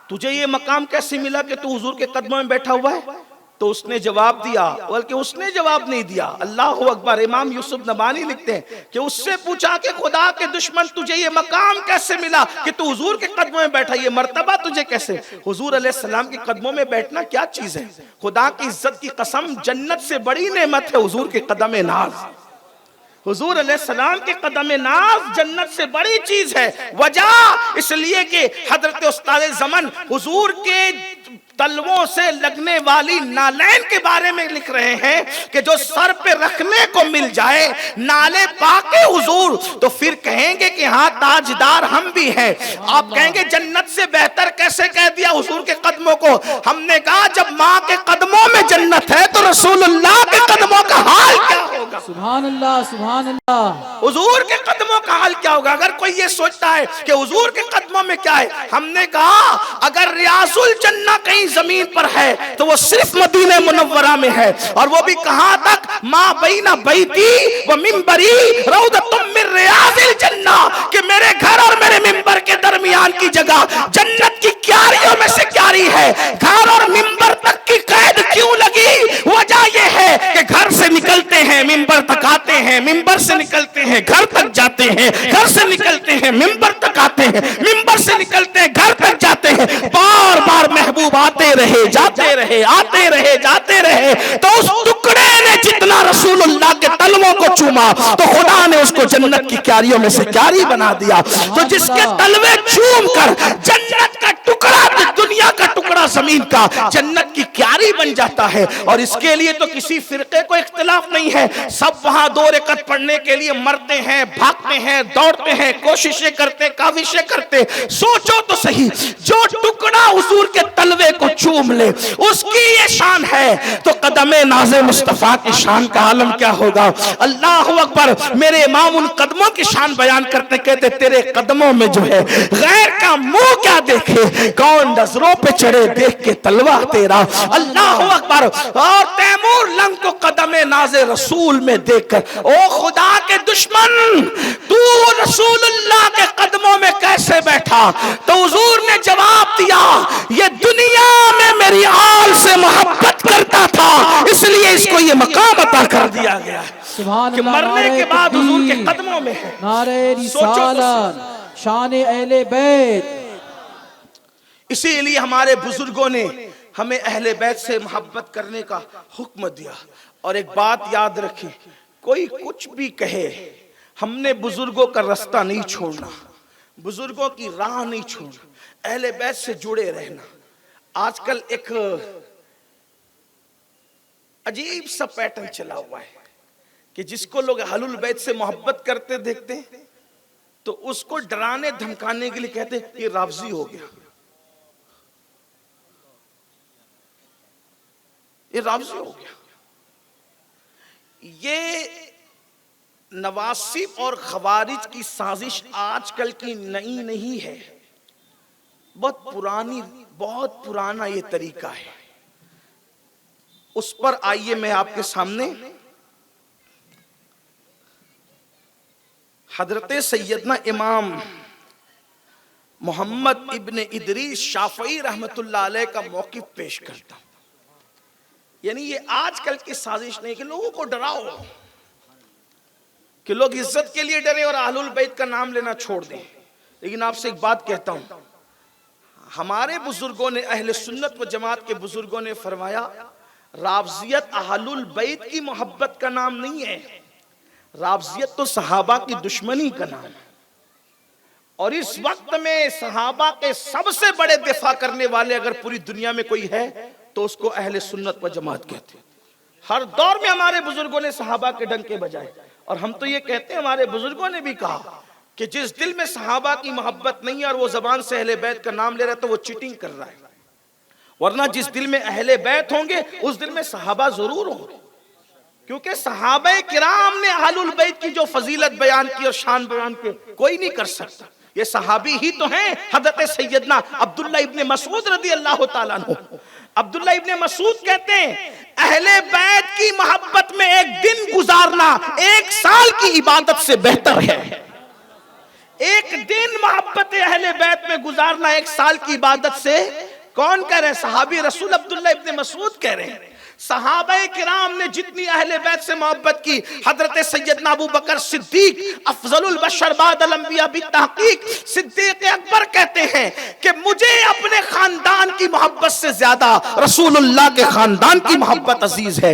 تجھے یہ مقام کیسے ملا کہ تو حضور کے قدموں میں بیٹھا ہوا ہے؟ تو اس نے جواب دیا، بلکہ اس نے جواب نہیں دیا۔ اللہ اکبر، امام یوسف نبہانی لکھتے ہیں کہ اس سے پوچھا کہ خدا کے دشمن، تجھے یہ مقام کیسے ملا کہ تو حضور کے قدموں میں بیٹھا، یہ مرتبہ تجھے کیسے؟ حضور علیہ السلام کے قدموں میں بیٹھنا کیا چیز ہے؟ خدا کی عزت کی قسم، جنت سے بڑی نعمت ہے حضور کے قدم ناز۔ حضور علیہ السلام کے قدم ناز جنت سے بڑی چیز ہے. وجہ اس لیے کہ حضرت استاد زمن حضور کے تلووں سے لگنے والی نالین کے بارے میں لکھ رہے ہیں کہ جو سر پہ رکھنے کو مل جائے نالے پاک حضور تو پھر کہیں گے کہ ہاں تاجدار ہم بھی ہیں. آپ کہیں گے جنت سے بہتر کیسے کہہ دیا حضور کے قدموں کو؟ ہم نے کہا جب ماں کے قدموں میں جنت ہے تو رسول اللہ کے قدموں کا حال کیا ہوگا؟ سبحان اللہ سبحان اللہ. حضور کے قدموں کا حال کیا ہوگا؟ اگر کوئی یہ سوچتا ہے کہ حضور کے قدموں میں کیا ہے، ہم نے کہا اگر ریاض الجنہ کہیں زمین پر ہے تو وہ صرف مدینہ منورہ میں ہے، اور وہ بھی کہاں تک؟ ما بین بیتی و منبری روضۃ من ریاض الجنہ، کہ میرے گھر اور میرے منبر کے درمیان کی جگہ جنت کی کیاریوں میں سے کیاری ہے. گھر اور منبر تک کی قید کیوں لگی؟ وجہ یہ ہے کہ گھر سے نکلتے ہیں منبر تک آتے ہیں، منبر سے نکلتے ہیں گھر تک جاتے ہیں، گھر سے نکلتے ہیں منبر تک آتے ہیں، منبر سے نکلتے ہیں گھر تک جاتے ہیں. بار بار محبوب آتے رہے جاتے رہے آتے رہے جاتے رہے، تو اس ٹکڑے نے جتنا رسول اللہ کے تلووں کو چوما تو خدا نے اس کو جنت کی کیاریوں میں سے کیاری بنا دیا. تو جس کے تلوے چوم کر جنت کا ٹکڑا، دنیا کا ٹکڑا زمین کا جنت کی کیاری بن جاتا ہے. اور اس کے لیے تو کسی فرقے کو اختلاف نہیں ہے، سب وہاں 2 رکعت پڑھنے کے لیے مرتے ہیں، بھاگتے ہیں، دوڑتے ہیں، کوششیں کرتے، کاوشیں کرتے. سوچو تو صحیح، جو ٹکڑا حضور کے تلوے کو چوم لے اس کی یہ شان ہے، تو قدم ناز مصطفیٰ کی شان کا عالم کیا ہوگا؟ اللہ اکبر. میرے امام ان قدموں کی شان بیان کرتے کہتے تیرے قدموں میں جو ہے غیر کا منہ کیا دیکھے، کون نظروں پہ چڑھے دیکھ کے تلوہ تیرا. اللہ اکبر. اور تیمور لنگ کو قدم ناز رسول میں دیکھ کر او خدا کے دشمن تو رسول اللہ کے قدموں میں کیسے بیٹھا؟ تو حضور نے جواب دیا یہ دنیا میں میری آل سے محبت کرتا تھا اس لیے اس کو یہ مقام عطا کر دیا گیا کہ مرنے کے بعد حضور کے قدموں میں ہے. نعرہ رسالت، شان اہل بیت. اسی لیے ہمارے بزرگوں نے ہمیں اہل بیت سے محبت کرنے کا حکم دیا. اور ایک بات یاد رکھیں، کوئی کچھ بھی کہے، ہم نے بزرگوں کا رستہ نہیں چھوڑنا، بزرگوں کی راہ نہیں چھوڑنا، اہل بیت سے جڑے رہنا. آج کل ایک عجیب سا پیٹرن چلا ہوا ہے کہ جس کو لوگ اہل البیت سے محبت کرتے دیکھتے ہیں تو اس کو ڈرانے دھمکانے کے لیے کہتے ہیں یہ رافضی ہو گیا، یہ رافضی ہو گیا. یہ نواسب اور خوارج کی سازش آج کل کی نئی نہیں ہے، بہت پرانا یہ طریقہ ہے. اس پر آئیے میں آپ کے سامنے حضرت سیدنا امام محمد ابن ادریس شافعی رحمت اللہ علیہ کا موقف پیش کرتا ہوں. یعنی یہ آج کل کی سازش نہیں کہ لوگوں کو ڈراؤ، کہ لوگ عزت کے لیے ڈرے اور اہل البیت کا نام لینا چھوڑ دیں. لیکن آپ سے ایک بات کہتا ہوں، ہمارے بزرگوں نے، اہل سنت و جماعت کے بزرگوں نے فرمایا رافضیت اہل البیت کی محبت کا نام نہیں ہے، رافضیت تو صحابہ کی دشمنی کا نام ہے. اور اس وقت میں صحابہ کے سب سے بڑے دفاع کرنے والے اگر پوری دنیا میں کوئی ہے تو اس کو اہل سنت و جماعت کہتے ہیں. ہر دور میں ہمارے بزرگوں نے صحابہ کے ڈنکے بجائے، اور ہم تو یہ کہتے ہیں ہمارے بزرگوں نے بھی کہا کہ جس دل میں صحابہ کی محبت نہیں ہے اور وہ زبان سے اہل بیت کا نام لے رہا ہے تو وہ چیٹنگ کر رہا ہے. ورنہ جس دل میں اہل بیت ہوں گے اس دل میں صحابہ ضرور ہوں گے، کیونکہ صحابہ کرام نے اہل البیت کی جو فضیلت بیان کی اور شان بیان کی کوئی نہیں کر سکتا. یہ صحابی ہی تو ہیں. حضرت سیدنا عبداللہ ابن مسعود رضی اللہ تعالیٰ عنہ، عبداللہ ابن مسعود کہتے ہیں اہل بیت کی محبت میں ایک دن گزارنا 1 سال کی عبادت سے بہتر ہے. ایک دن محبت اہل بیت میں گزارنا 1 سال کی عبادت سے، کون کہہ رہے ہیں؟ صحابی رسول عبداللہ ابن مسعود کہہ رہے ہیں. صحابہ کرام نے جتنی اہل بیت سے محبت کی، حضرت سیدنا ابو بکر صدیق افضل البشر بعد الانبیاء بالتحقیق صدیق اکبر کہتے ہیں کہ مجھے اپنے خاندان کی محبت سے زیادہ رسول اللہ کے خاندان کی محبت عزیز ہے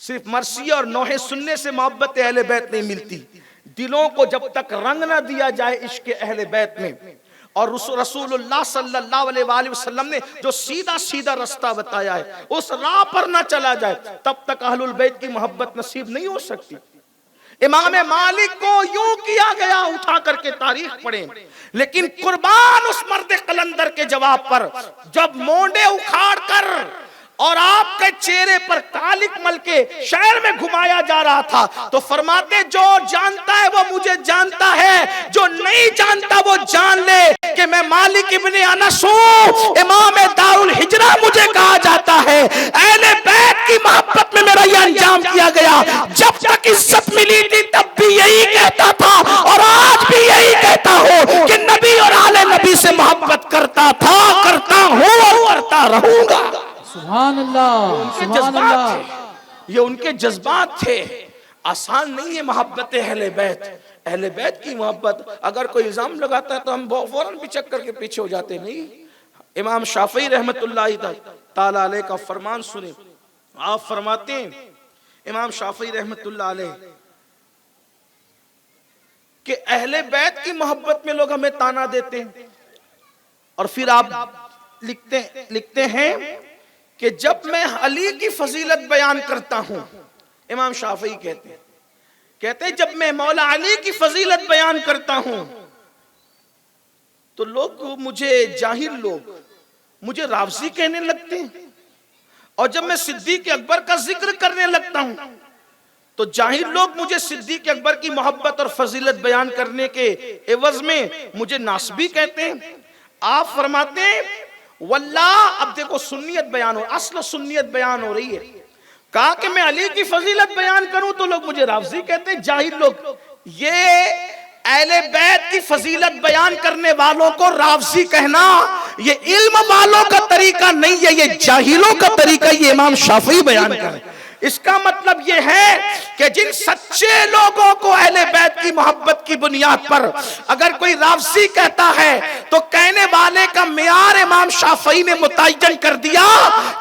صرف مرثیہ اور نوحے سننے سے محبت اہل بیت نہیں ملتی، دلوں کو جب تک رنگ نہ دیا جائے عشق اہل بیت میں، اور رسول اللہ صلی اللہ علیہ وآلہ وسلم نے جو سیدھا سیدھا رستہ بتایا ہے اس راہ پر نہ چلا جائے، تب تک اہل البیت کی محبت نصیب نہیں ہو سکتی۔ امام مالک کو یوں کیا گیا، اٹھا کر کے تاریخ پڑھیں، لیکن قربان اس مرد قلندر کے جواب پر، جب مونڈے اکھاڑ کر اور آپ کے چہرے پر کالک مل کے شہر میں گھمایا جا رہا تھا تو فرماتے جو جانتا ہے وہ مجھے جانتا ہے، جو نہیں جانتا وہ جان لے کہ میں مالک ابن انس ہوں، امام دار الہجرہ مجھے کہا جاتا ہے۔ اہل بیت کی محبت میں میرا یہ انجام کیا گیا، جب تک عزت ملی تھی تب بھی یہی کہتا تھا اور آج بھی یہی کہتا ہوں کہ نبی اور آل نبی سے محبت کرتا تھا، کرتا ہوں اور کرتا رہوں گا۔ سبحان اللہ، سبحان اللہ۔ یہ ان کے جذبات تھے۔ آسان نہیں ہے محبت اہل بیت، اہل بیت کی محبت۔ اگر کوئی الزام لگاتا ہے تو ہم فوراً پچک کر کے پیچھے ہو جاتے، نہیں۔ امام شافعی رحمت اللہ تعالی علیہ کا فرمان سنیں، آپ فرماتے ہیں امام شافعی رحمت اللہ علیہ کہ اہل بیت کی محبت میں لوگ ہمیں تانا دیتے ہیں، اور پھر آپ لکھتے ہیں کہ جب میں علی کی فضیلت بیان کرتا ہوں، امام شافعی کہتے ہیں جب میں مولا علی کی فضیلت بیان کرتا ہوں تو لوگ مجھے جاہل لوگ مجھے رافضی کہنے لگتے ہیں، اور جب میں صدیق اکبر کا ذکر کرنے لگتا ہوں تو جاہل لوگ مجھے صدیق اکبر کی محبت اور فضیلت بیان کرنے کے عوض میں مجھے ناسبی کہتے ہیں۔ آپ فرماتے ہیں واللہ، اب دیکھو سنیت بیان ہو، اصل سنیت بیان ہو رہی ہے، کہا کہ میں علی کی فضیلت بیان کروں تو لوگ مجھے رافضی کہتے ہیں، جاہل لوگ۔ یہ اہل بیت کی فضیلت بیان کرنے والوں کو رافضی کہنا یہ علم والوں کا طریقہ نہیں ہے، یہ جاہلوں کا طریقہ، یہ امام شافعی بیان کریں۔ اس کا مطلب یہ ہے کہ جن سچے لوگوں کو اہل بیت کی محبت کی بنیاد پر اگر کوئی رافضی کہتا ہے تو کہنے والے کا معیار امام شافعی نے متعین کر دیا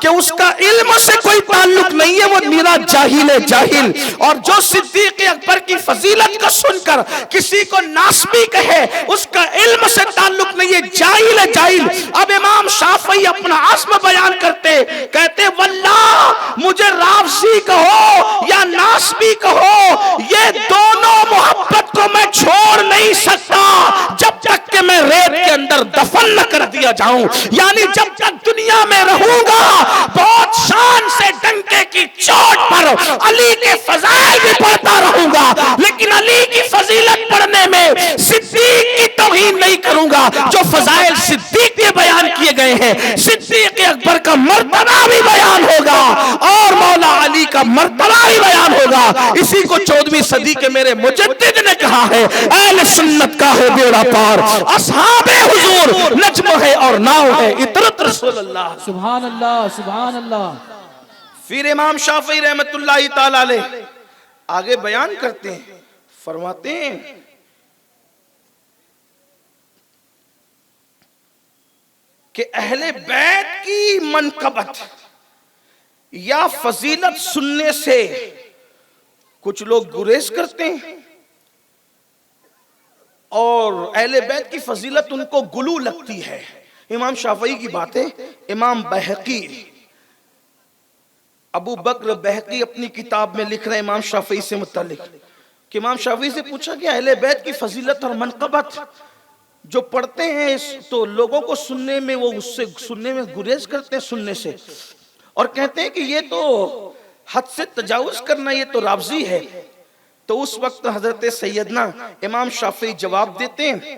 کہ اس کا علم سے کوئی تعلق نہیں ہے، وہ میرا جاہل ہے، جاہل۔ اور جو صدیق اکبر کی فضیلت کو سن کر کسی کو ناسبی کہے اس کا علم سے تعلق نہیں ہے، جاہل ہے، جاہل۔ اب امام شافعی اپنا عزم بیان کرتے، کہتے واللہ مجھے رافضی کہو یا ناسبی کہو، یہ دونوں محبت کو میں چھوڑ نہیں سکتا جب تک کہ میں ریت کے اندر دفن نہ کر دیا جاؤں، یعنی جب تک دنیا میں رہوں گا بہت شان سے ڈنکے کی چوٹ پر علی کے فضائل بھی پڑھتا رہوں گا، لیکن علی کی فضیلت پڑھنے میں صدیق کی توہین نہیں کروں گا۔ جو فضائل صدیق کے بیان کیے گئے ہیں، صدیق اکبر کا مرتبہ بھی بیان ہوگا اور مولا علی کا مرتبہ بھی بیان ہوگا۔ اسی کو 14ویں صدی کے میرے مجدد نے کہا ہے، اہل سنت کا ہے بیڑا پار، اصحاب حضور نجم ہے اور ناؤ ہے اطرت رسول اللہ۔ سبحان اللہ، سبحان اللہ۔ پھر امام شافعی رحمت اللہ تعالی علیہ آگے بیان کرتے ہیں، فرماتے ہیں کہ اہل بیت کی منقبت یا فضیلت سننے سے کچھ لوگ گریز کرتے ہیں، اور اہل بیت کی فضیلت ان کو گلو لگتی ہے۔ امام شافعی کی باتیں امام بہقی، ابو بکر بہقی اپنی کتاب میں لکھ رہے ہیں امام شافعی سے متعلق کہ امام شافعی سے پوچھا کہ اہل بیت کی فضیلت اور منقبت جو پڑھتے ہیں تو لوگوں کو سننے میں وہ اس سے سننے میں گریز کرتے ہیں سننے سے، اور کہتے ہیں کہ یہ تو حد سے تجاوز کرنا، یہ تو رافضی ہے۔ تو اس وقت حضرت سیدنا امام شافعی جواب دیتے ہیں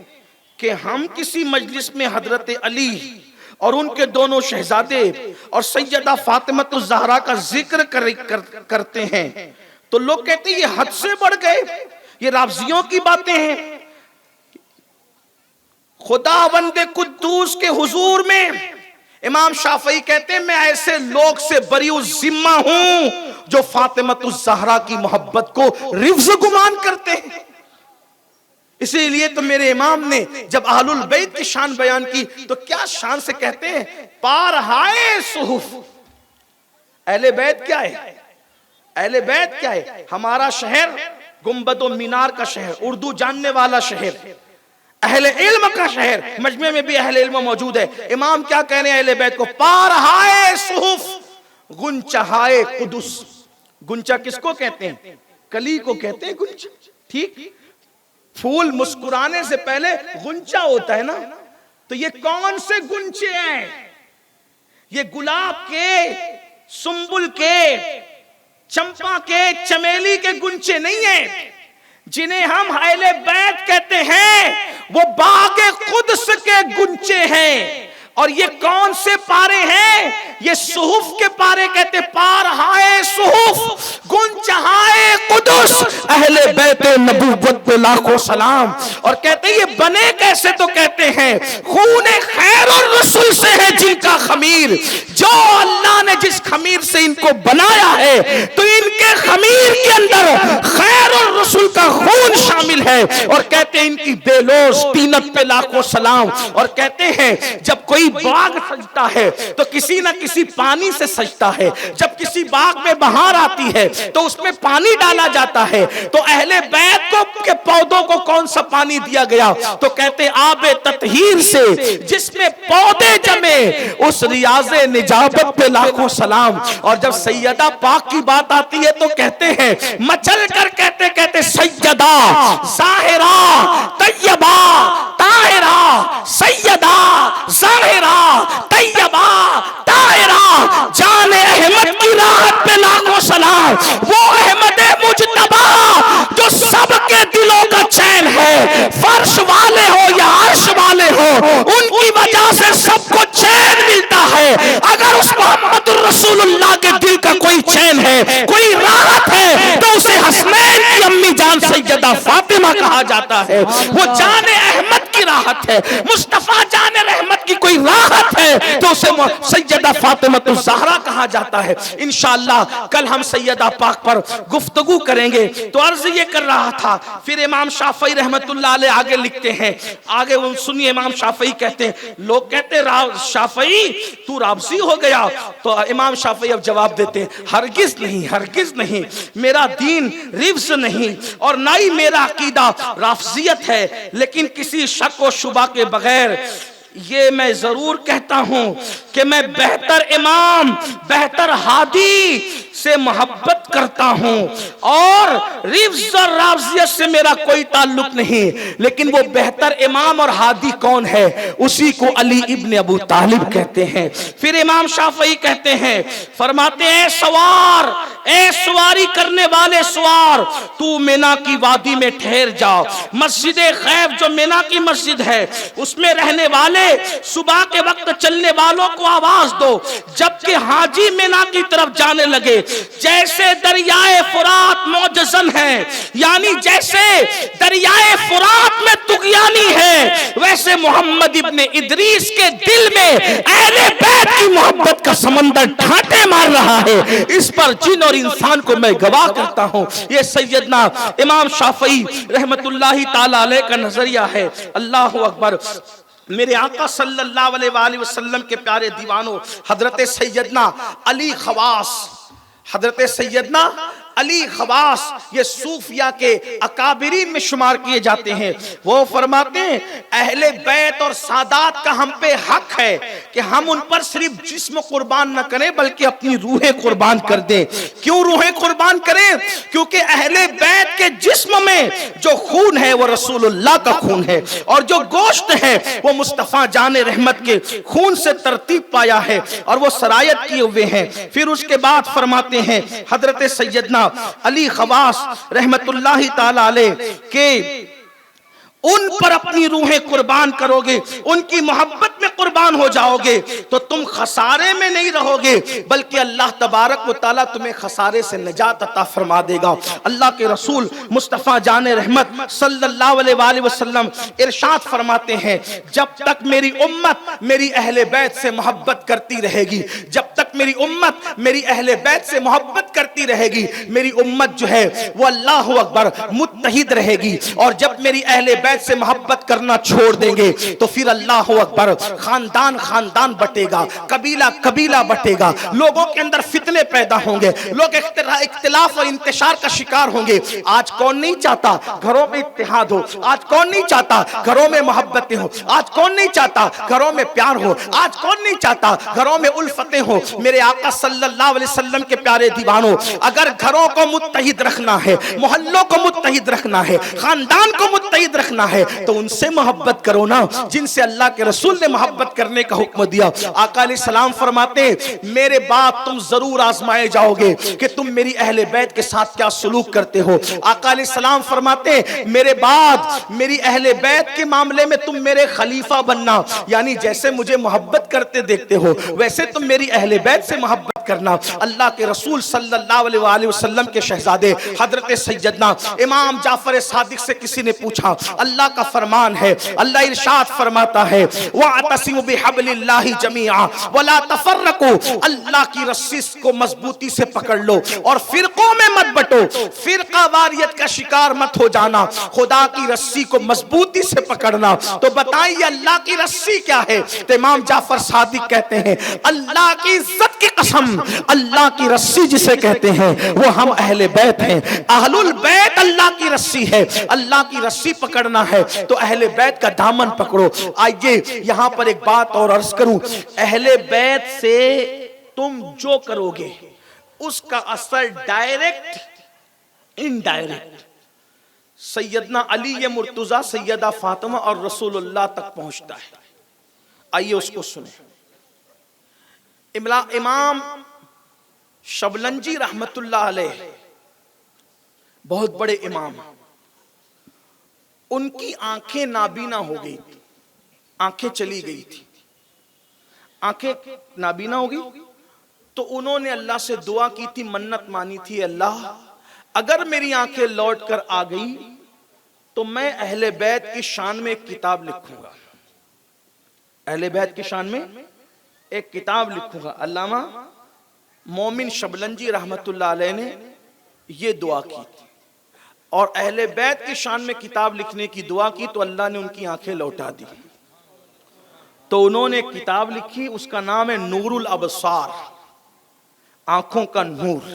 کہ ہم کسی مجلس میں حضرت علی اور ان کے دونوں شہزادے اور سیدہ فاطمہ الزہرا کا ذکر کرتے ہیں تو لوگ کہتے ہیں یہ حد سے بڑھ گئے، یہ رافضیوں کی باتیں ہیں۔ خداوند قدوس کے حضور میں امام شافعی کہتے ہیں میں ایسے لوگ سے بری الذمہ ہوں جو فاطمہ الزہرا کی محبت کو رفض گمان کرتے ہیں۔ اسی لیے تو میرے امام نے جب اہل البیت کی شان بیان کی تو کیا شان سے کہتے ہیں، پار ہائے صحف۔ اہل بیت کیا ہے؟ اہل بیت کیا ہے؟ ہمارا شہر گنبد و مینار کا شہر، اردو جاننے والا شہر، اہل علم کا شہر، مجمع میں بھی اہل علم موجود ہے۔ امام کیا کہہ رہے ہیں اہل بیت کو؟ پارہائے صحف گنچہائے قدس۔ گنچہ کس کو کہتے ہیں؟ کلی کو کہتے ہیں گنچہ، ٹھیک؟ پھول مسکرانے سے پہلے گنچہ ہوتا ہے نا، تو یہ کون سے گنچے ہیں؟ یہ گلاب کے، سنبل کے، چمپا کے، چمیلی کے گنچے نہیں ہیں۔ جنہیں ہم اہل بیت کہتے ہیں وہ باغ قدس کے گنچے ہیں۔ اور یہ کون سے پارے ہیں؟ یہ صحف کے پارے کہتے ہیں، پارہائے صحف گنچہائے قدس، اہل بیت نبوت پہ لاکھوں سلام۔ اور کہتے ہیں یہ بنے کیسے؟ تو کہتے ہیں خون خیر الرسول سے ہے جن کا خمیر، جو اللہ نے جس خمیر سے ان کو بنایا ہے تو ان کے خمیر کے اندر خیر الرسول کا خون شامل ہے۔ اور کہتے ہیں ان کی بے لوث طینت پہ لاکھوں سلام۔ اور کہتے ہیں جب کوئی باغ سجتا ہے تو کسی نہ کسی پانی سے سجتا ہے، جب کسی باغ میں بہار آتی ہے تو اس میں پانی ڈالا جاتا ہے، تو اہل بیت کو کے پودوں کو کون سا پانی دیا گیا؟ تو کہتے ہیں آب تطہیر سے، جس میں پودے جمے، اس ریاض نجابت پہ لاکھوں سلام۔ اور جب سیدہ پاک کی بات آتی ہے تو کہتے ہیں مچل کر کہتے سیدہ ظاہرہ طیبہ طاہرہ، سیدہ ظاہرہ طیبہ طاہرہ، جان احمد کی راحت پہ لاکھوں سلام۔ وہ احمد مجتبی جو سب کے دلوں کا چین ہے، فرش والے ہو یا عرش والے ہو، ان کی وجہ سے سب کو چین ملتا ہے۔ اگر اس محمد الرسول اللہ کے دل کا کوئی چین ہے، کوئی راحت ہے، تو اسے حسنین کی امی جان سیدہ فاطمہ کہا جاتا ہے۔ وہ جان احمد کی راحت ہے، مصطفیٰ جان رحمت کی کوئی راحت ہے تو اسے سیدہ فاطمہ الزہرا کہا جاتا ہے۔ انشاءاللہ کل ہم سیدہ پاک پر گفتگو کریں گے۔ تو عرض یہ کر رہا تھا، پھر امام شافعی رحمت اللہ علیہ آگے لکھتے ہیں، آگے سنیے امام شافعی کہتے ہیں، لوگ کہتے ہیں شافعی تو رافضی ہو گیا، تو امام شافعی اب جواب دیتے ہیں ہرگز نہیں، ہرگز نہیں، میرا دین رفض نہیں اور نہ ہی میرا عقیدہ رافضیت ہے، لیکن کسی شک و شبہ کے بغیر یہ میں ضرور کہتا ہوں کہ میں بہتر امام، بہتر ہادی سے محبت کرتا ہوں، اور رفض اور رافضیت سے میرا کوئی تعلق نہیں، لیکن وہ بہتر امام اور ہادی کون ہے؟ اسی کو علی ابن ابو طالب کہتے ہیں۔ پھر امام شافعی کہتے ہیں، فرماتے ہیں سوار، اے سواری کرنے والے سوار، تو مینا کی وادی میں ٹھہر جاؤ، مسجد خیف جو مینا کی مسجد ہے اس میں رہنے والے صبح کے وقت چلنے والوں کو آواز دو، جبکہ حاجی مینا کی طرف جانے لگے، جیسے دریائے فرات معجزن ہے، یعنی جیسے دریائے فرات میں طغیانی ہے، ویسے محمد ابن ادریس کے دل میں اہل بیت کی محبت کا سمندر ڈھانٹے مار رہا ہے۔ اس پر جن اور انسان کو میں گواہ کرتا ہوں۔ یہ سیدنا امام شافعی رحمت اللہ تعالی علیہ کا نظریہ ہے۔ اللہ اکبر۔ میرے آقا صلی اللہ علیہ وآلہ وسلم کے پیارے دیوانوں، حضرت سیدنا علی خواص، حضرت سیدنا علی خواص یہ صوفیہ کے اکابرین میں شمار کیے جاتے ہیں۔ وہ فرماتے ہیں اہل بیت اور سادات کا ہم پہ حق ہے کہ ہم ان پر صرف جسم قربان نہ کریں بلکہ اپنی روحیں قربان کر دیں۔ کیوں روحیں قربان کریں؟ کیونکہ اہل بیت کے جسم میں جو خون ہے وہ رسول اللہ کا خون ہے، اور جو گوشت ہے وہ مصطفیٰ جان رحمت کے خون سے ترتیب پایا ہے اور وہ سرایت کیے ہوئے ہیں۔ پھر اس کے بعد فرماتے ہیں حضرت سیدنا علی خواص رحمت اللہ تعالی علیہ کہ ان پر اپنی روحیں قربان کرو گے، ان کی محبت میں قربان ہو جاؤ گے تو تم خسارے میں نہیں رہو گے بلکہ اللہ تبارک و تعالیٰ تمہیں خسارے سے نجات عطا فرما دے گا۔ اللہ کے رسول مصطفیٰ جان رحمت صلی اللہ علیہ وآلہ وسلم ارشاد فرماتے ہیں جب تک میری امت میری اہل بیت سے محبت کرتی رہے گی، جب تک میری امت میری اہل بیت سے محبت کرتی رہے گی، میری امت جو ہے وہ اللہ اکبر متحد رہے گی. اور جب میری اہل بیت سے محبت کرنا چھوڑ دیں گے تو پھر اللہ اکبر خاندان خاندان بٹے گا، قبیلہ قبیلہ بٹے گا، لوگوں کے اندر فتنے پیدا ہوں گے، لوگ اختلاف اور انتشار کا شکار ہوں گے. آج کون نہیں چاہتا گھروں میں اتحاد ہو؟ آج کون نہیں چاہتا گھروں میں محبتیں ہو؟ آج کون نہیں چاہتا گھروں میں پیار ہو؟ آج کون نہیں چاہتا گھروں میں الفتیں ہو؟ میرے آقا صلی اللہ علیہ وسلم کے پیارے دیوانوں، اگر گھروں کو متحد رکھنا ہے، محلوں کو متحد رکھنا ہے، خاندان کو متحد رکھنا ہے تو ان سے محبت کرو نا جن سے اللہ کے رسول نے محبت کرنے کا حکم دیا. آقا علیہ السلام فرماتے ہیں میرے بعد تم ضرور آزمائے جاؤ گے کہ تم میری اہل بیت کے ساتھ کیا سلوک کرتے ہو. آقا علیہ السلام فرماتے ہیں میرے بعد میری اہل بیت کے معاملے میں تم میرے خلیفہ بننا، یعنی جیسے مجھے محبت کرتے دیکھتے ہو ویسے تم میری اہل بیت سے محبت کرنا. اللہ کے رسول صلی اللہ علیہ وآلہ وسلم کے شہزادے حضرت سیدنا امام جعفر صادق سے کسی نے پوچھا، اللہ کا فرمان ہے، اللہ ارشاد فرماتا ہے وَاعْتَصِمُوا بِحَبْلِ اللَّهِ جَمِيعًا وَلَا تَفَرَّقُوا، اللہ کی رسی کو مضبوطی سے پکڑ لو اور فرقوں میں مت بٹو، فرقہ واریت کا شکار مت ہو جانا، خدا کی رسی کو مضبوطی سے پکڑنا. تو بتائیے اللہ کی رسی کیا ہے؟ تو امام جعفر صادق کہتے ہیں اللہ کی عزت کی قسم، اللہ کی رسی جسے کہتے ہیں وہ ہم اہل بیت ہیں. اہل البیت اللہ کی رسی ہے. اللہ کی رسی پکڑنا ہے تو اہل بیت کا دامن پکڑو. آئیے یہاں پر ایک بات اور عرض کروں، اہل بیت سے تم جو کرو گے اس کا اثر ڈائریکٹ انڈائریکٹ سیدنا علی مرتضیٰ، سیدہ فاطمہ اور رسول اللہ تک پہنچتا ہے. آئیے اس کو سنیں. امام شبلنجی رحمت اللہ علیہ بہت بڑے امام، ان کی آنکھیں نابینا ہو گئی تھی، آنکھیں چلی گئی تھی، آنکھیں نابینا ہو گئی تو انہوں نے اللہ سے دعا کی تھی، منت مانی تھی، اللہ اگر میری آنکھیں لوٹ کر آ گئی تو میں اہل بیت کی شان میں ایک کتاب لکھوں گا، اہل بیت کی شان میں ایک کتاب لکھوں گا. علامہ مومن شبلنجی رحمت اللہ علیہ نے یہ دعا کی تھی اور اہل بیت کی شان میں کتاب لکھنے کی دعا کی تو اللہ نے ان کی آنکھیں لوٹا دی. تو انہوں نے ایک کتاب لکھی، اس کا نام ہے نور الابصار، آنکھوں کا نور.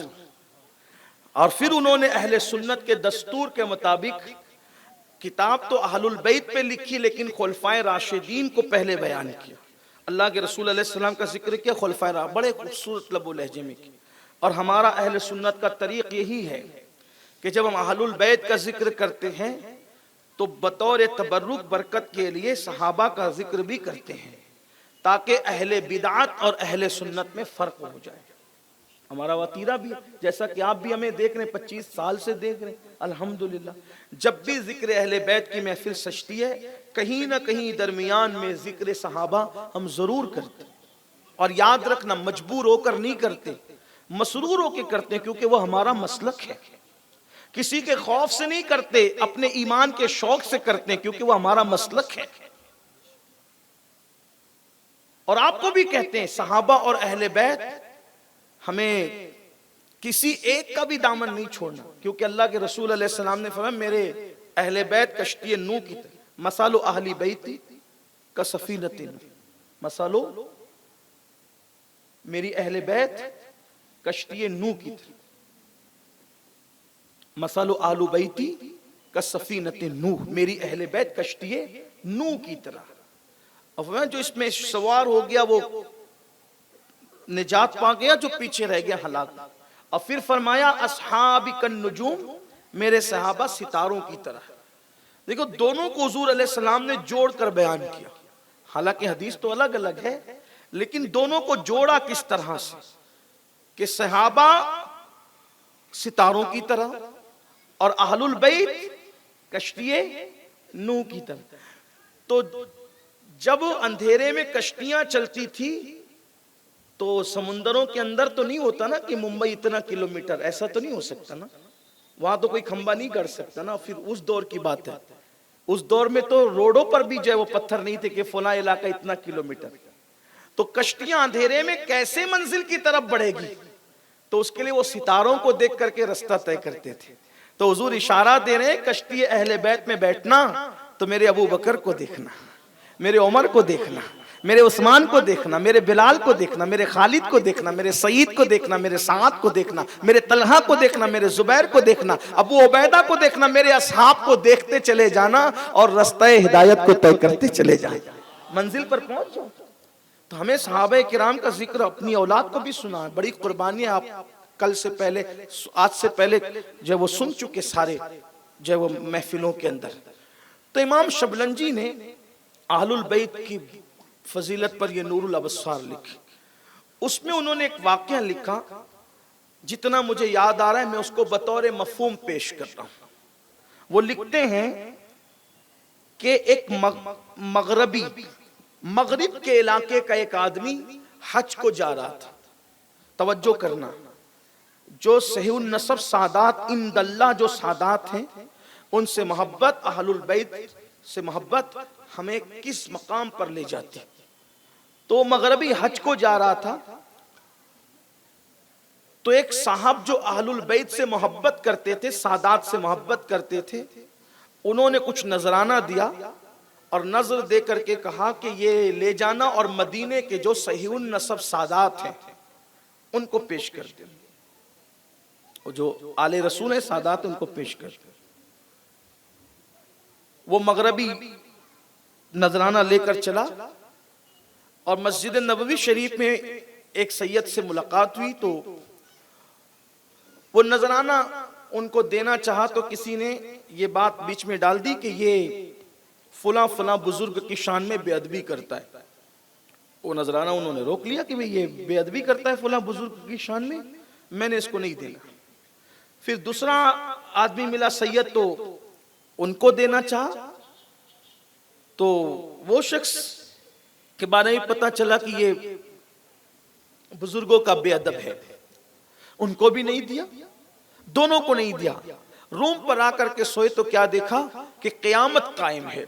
اور پھر انہوں نے اہل سنت کے دستور کے مطابق کتاب تو اہل البیت پہ لکھی لیکن خلفائے راشدین کو پہلے بیان کیا. اللہ کے رسول علیہ السلام کا ذکر کیا، خلفائے راشدین بڑے خوبصورت لب و لہجے میں کی. اور ہمارا اہل سنت کا طریق یہی ہے کہ جب ہم اہل البیت کا ذکر کرتے ہیں تو بطور تبرک برکت کے لیے صحابہ کا ذکر بھی کرتے ہیں تاکہ اہل بدعت اور اہل سنت میں فرق ہو جائے. ہمارا وطیرہ بھی جیسا کہ آپ بھی ہمیں دیکھ رہے ہیں، 25 سال سے دیکھ رہے ہیں الحمدللہ، جب بھی ذکر اہل بیت کی محفل سجتی ہے کہیں نہ کہیں درمیان میں ذکر صحابہ ہم ضرور کرتے ہیں. اور یاد رکھنا مجبور ہو کر نہیں کرتے، مسرور ہو کے کرتے ہیں کیونکہ وہ ہمارا مسلک ہے. کسی کے خوف سے نہیں کرتے، اپنے ایمان کے شوق سے کرتے ہیں کیونکہ وہ ہمارا مسلک ہے. اور آپ کو بھی کہتے ہیں صحابہ اور اہل بیت ہمیں کسی ایک کا بھی دامن نہیں چھوڑنا کیونکہ اللہ کے رسول علیہ السلام نے فرمایا میرے اہل بیت کشتی نوح کی طرح، مثال اہل بیتی کسفینۃ نوح، مثال میری اہل بیت کشتی نوح کی طرح، مثال اہل بیتی کسفینۃ نوح، میری اہل بیت کشتی نوح کی طرح. اب جو اس میں سوار ہو گیا وہ نجات پا گیا، جو پیچھے رہ گیا ہلاک. اور پھر فرمایا اصحابی کالنجوم، میرے صحابہ ستاروں کی طرح. دیکھو دونوں کو حضور علیہ السلام نے جوڑ کر بیان کیا، حالانکہ حدیث تو الگ الگ ہے لیکن دونوں کو جوڑا کس طرح سے کہ صحابہ ستاروں کی طرح اور اہل البیت کشتی نوح کی طرح. تو جب اندھیرے میں کشتیاں چلتی تھی تو سمندروں کے اندر تو نہیں ہوتا نا کہ ممبئی اتنا کلومیٹر، ایسا تو نہیں ہو سکتا نا، وہاں تو کوئی کھمبا نہیں کر سکتا نا. پھر اس دور کی بات ہے، اس دور میں تو روڈوں پر بھی جو ہے وہ پتھر نہیں تھے کہ فلاں علاقہ اتنا کلومیٹر. تو کشتیاں اندھیرے میں کیسے منزل کی طرف بڑھے گی؟ تو اس کے لیے وہ ستاروں کو دیکھ کر کے رستہ طے کرتے تھے. تو حضور اشارہ دے رہے ہیں کشتی اہل بیت میں بیٹھنا تو میرے ابو بکر کو دیکھنا، میرے عمر کو دیکھنا، میرے عثمان کو دیکھنا، میرے بلال کو دیکھنا، میرے خالد کو دیکھنا، میرے سعید کو دیکھنا، میرے سعد کو دیکھنا، میرے طلحہ کو دیکھنا، میرے زبیر کو دیکھنا، ابو عبیدہ کو دیکھنا، میرے اصحاب کو دیکھتے چلے جانا اور رستہ ہدایت کو طے کرتے چلے جانا، منزل پر پہنچ جاؤ. تو ہمیں صحابہ کرام کا ذکر اپنی اولاد کو بھی سنا ہے. بڑی قربانیاں آپ کل سے پہلے، آج سے پہلے جب وہ سن چکے سارے جب وہ محفلوں کے اندر. تو امام شبلنجی نے اہل البیت کی فضیلت پر یہ نور الابصار لکھی. اس میں انہوں نے ایک واقعہ لکھا، جتنا مجھے یاد آ رہا ہے میں اس کو بطور مفہوم پیش کر رہا ہوں. وہ لکھتے ہیں کہ ایک مغرب کے علاقے کا ایک آدمی حج کو جا رہا تھا. توجہ کرنا، جو صحیح النسب سادات عند اللہ جو سادات ہیں ان سے محبت، اہل البیت سے محبت ہمیں کس مقام پر لے جاتی. تو مغربی حج کو جا رہا تھا، تو ایک صاحب جو اہل البیت سے محبت کرتے تھے، سادات سے محبت کرتے تھے، انہوں نے کچھ نذرانہ دیا اور نظر دے کر کے کہا کہ یہ لے جانا اور مدینے کے جو صحیح النسب سادات ہیں ان کو پیش کر دیں. جو آل رسول ہیں سادات ان کو پیش کر دیں. وہ مغربی نذرانہ لے کر چلا اور مسجد نبوی شریف میں ایک سید سے ملاقات ہوئی. تو وہ نذرانہ ان کو دینا چاہا تو کسی نے یہ بات بیچ میں ڈال دی کہ یہ فلاں فلاں بزرگ کی شان میں بے ادبی کرتا ہے. وہ نذرانہ انہوں نے روک لیا کہ یہ بے ادبی کرتا ہے فلاں بزرگ کی شان میں نے اس کو نہیں دینا. پھر دوسرا آدمی ملا سید تو ان کو دینا چاہا، تو وہ شخص کے بارے میں پتا چلا کہ یہ بزرگوں کا بے ادب ہے، ان کو بھی نہیں دیا، دونوں کو نہیں دیا. روم پر آ کر کے سوئے تو کیا دیکھا کہ قیامت قائم ہے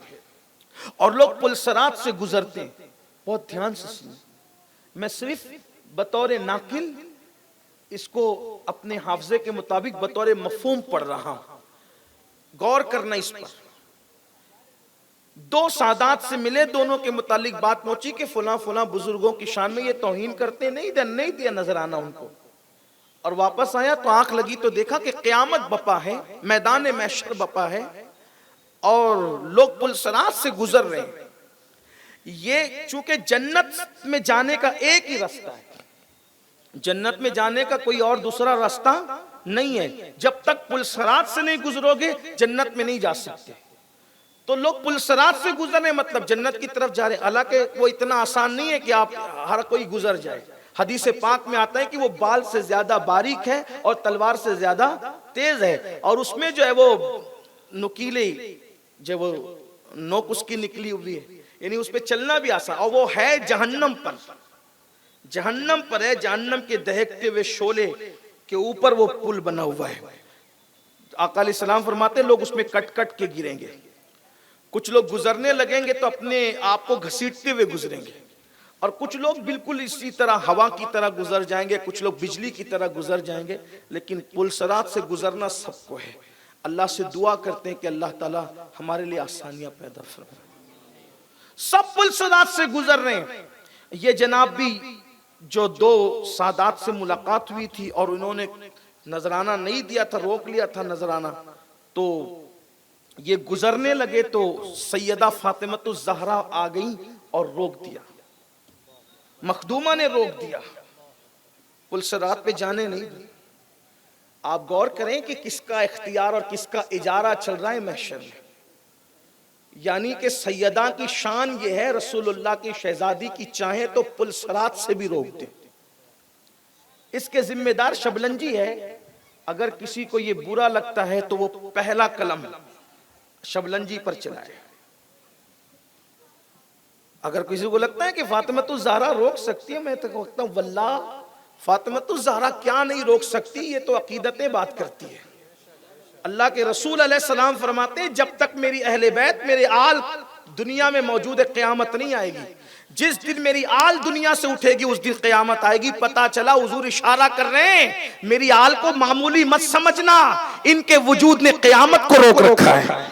اور لوگ پلسرات سے گزرتے ہیں. بہت دھیان سے سنیں، میں صرف بطور ناقل اس کو اپنے حافظے کے مطابق بطور مفہوم پڑھ رہا ہوں، غور کرنا اس پر. دو سادات سے ملے، دونوں کے متعلق بات پہنچی کہ فلاں فلاں بزرگوں کی شان میں یہ توہین کرتے، نہیں دیا نذرانہ ان کو. اور واپس آیا تو آنکھ لگی تو دیکھا کہ قیامت بپا ہے، میدان محشر بپا ہے اور لوگ پلسرات سے گزر رہے ہیں. یہ چونکہ جنت میں جانے کا ایک ہی راستہ ہے، جنت میں جانے کا کوئی اور دوسرا راستہ نہیں ہے. جب تک پلسرات سے نہیں گزرو گے جنت میں نہیں جا سکتے. تو لوگ پلسرات سے گزرنے مطلب جنت کی طرف جا رہے ہیں، حالانکہ وہ اتنا آسان نہیں ہے کہ آپ ہر کوئی گزر جائے. حدیث پاک میں آتا ہے کہ وہ بال سے زیادہ باریک ہے اور تلوار سے زیادہ تیز ہے، اور اس میں جو ہے وہ نکیلے جو وہ نوک اس کی نکلی ہوئی ہے، یعنی اس پہ چلنا بھی آسان. اور وہ ہے جہنم پر، جہنم پر ہے، جہنم کے دہکتے ہوئے شعلے کے اوپر وہ پل بنا ہوا ہے. آقا علیہ السلام فرماتے ہیں لوگ اس میں کٹ کٹ کے گریں گے. کچھ لوگ گزرنے لگیں گے تو اپنے آپ کو گھسیٹتے ہوئے گزریں گے، اور کچھ لوگ بالکل اسی طرح ہوا کی طرح گزر جائیں گے، کچھ لوگ بجلی کی طرح گزر جائیں گے. لیکن پلسرات سے گزرنا سب کو ہے. اللہ سے دعا کرتے ہیں کہ اللہ تعالی ہمارے لیے آسانیاں پیدا فرمائے. سب پلسرات سے گزر رہے ہیں. یہ جناب بھی جو دو سادات سے ملاقات ہوئی تھی اور انہوں نے نذرانہ نہیں دیا تھا، روک لیا تھا نذرانہ، تو یہ گزرنے لگے تو سیدہ فاطمہ الزہرا آ گئی اور روک دیا. مخدومہ نے روک دیا، پلسرات پہ جانے نہیں دی. آپ غور کریں کہ کس کا اختیار اور کس کا اجارہ چل رہا ہے محشر میں. یعنی کہ سیدہ کی شان یہ ہے، رسول اللہ کی شہزادی کی چاہیں تو پلسرات سے بھی روک دے. اس کے ذمہ دار شبلنجی ہے. اگر کسی کو یہ برا لگتا ہے تو وہ پہلا قلم شبلنجی پر چلائے. اگر کسی کو لگتا ہے کہ فاطمہ الزہرا روک سکتی ہے، میں تو کہتا ہوں واللہ فاطمہ الزہرا کیا نہیں روک سکتی، یہ تو عقیدتیں بات کرتی ہے. اللہ کے رسول علیہ السلام فرماتے ہیں جب تک میری اہل بیت، میرے آل دنیا میں موجود ہے، قیامت نہیں آئے گی۔ جس دن میری آل دنیا سے اٹھے گی اس دن قیامت آئے گی۔ پتا چلا حضور اشارہ کر رہے ہیں میری آل کو معمولی مت سمجھنا، ان کے وجود نے قیامت کو روک رکھا ہے۔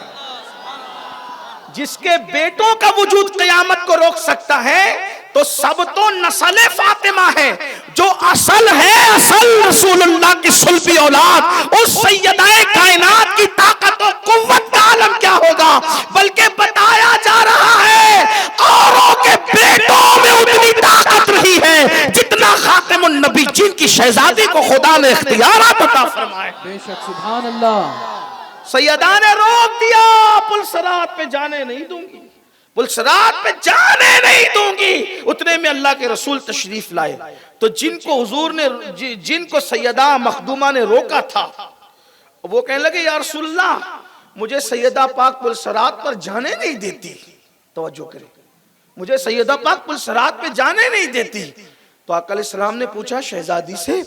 جس کے بیٹوں کا وجود قیامت کو روک سکتا ہے تو سب تو نسل فاطمہ ہے، جو اصل ہے، اصل رسول اللہ کی صلبی اولاد۔ اس سیدہ کائنات کی طاقت و قوت کا عالم کیا ہوگا، بلکہ بتایا جا رہا ہے اوروں کے بیٹوں میں اتنی طاقت رہی ہے جتنا خاتم النبی جن کی شہزادی کو خدا نے اختیارات عطا فرمائے۔ بے شک سبحان اللہ۔ سیدہ نے روک دیا، پلسرات پہ جانے نہیں دوں گی، پلسرات پہ جانے نہیں دوں گی۔ اتنے میں اللہ کے رسول تشریف لائے تو جن کو حضور نے، جن کو سیدہ مخدومہ نے روکا تھا، وہ کہنے لگے یا رسول اللہ مجھے سیدہ پاک پلسرات پر جانے نہیں دیتی۔ توجہ کریں، مجھے سیدہ پاک پلسرات پہ جانے نہیں دیتی۔ تو آقا علیہ السلام نے پوچھا شہزادی سے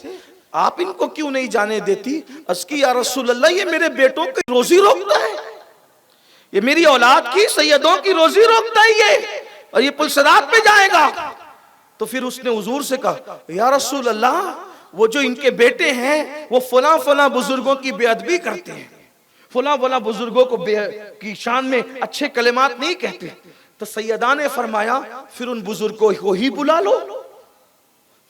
آپ ان کو کیوں نہیں جانے دیتی؟ عرض کی یا رسول اللہ یہ میرے بیٹوں کی روزی روکتا ہے، یہ میری اولاد کی، سیدوں کی روزی روکتا ہے یہ، اور یہ پلسرات پہ جائے گا۔ تو پھر اس نے حضور سے کہا یا رسول اللہ وہ جو ان کے بیٹے ہیں وہ فلاں فلاں بزرگوں کی بے ادبی کرتے ہیں، فلاں فلاں بزرگوں کو کی شان میں اچھے کلمات نہیں کہتے۔ تو سیدہ نے فرمایا پھر ان بزرگوں کو ہی بلا لو۔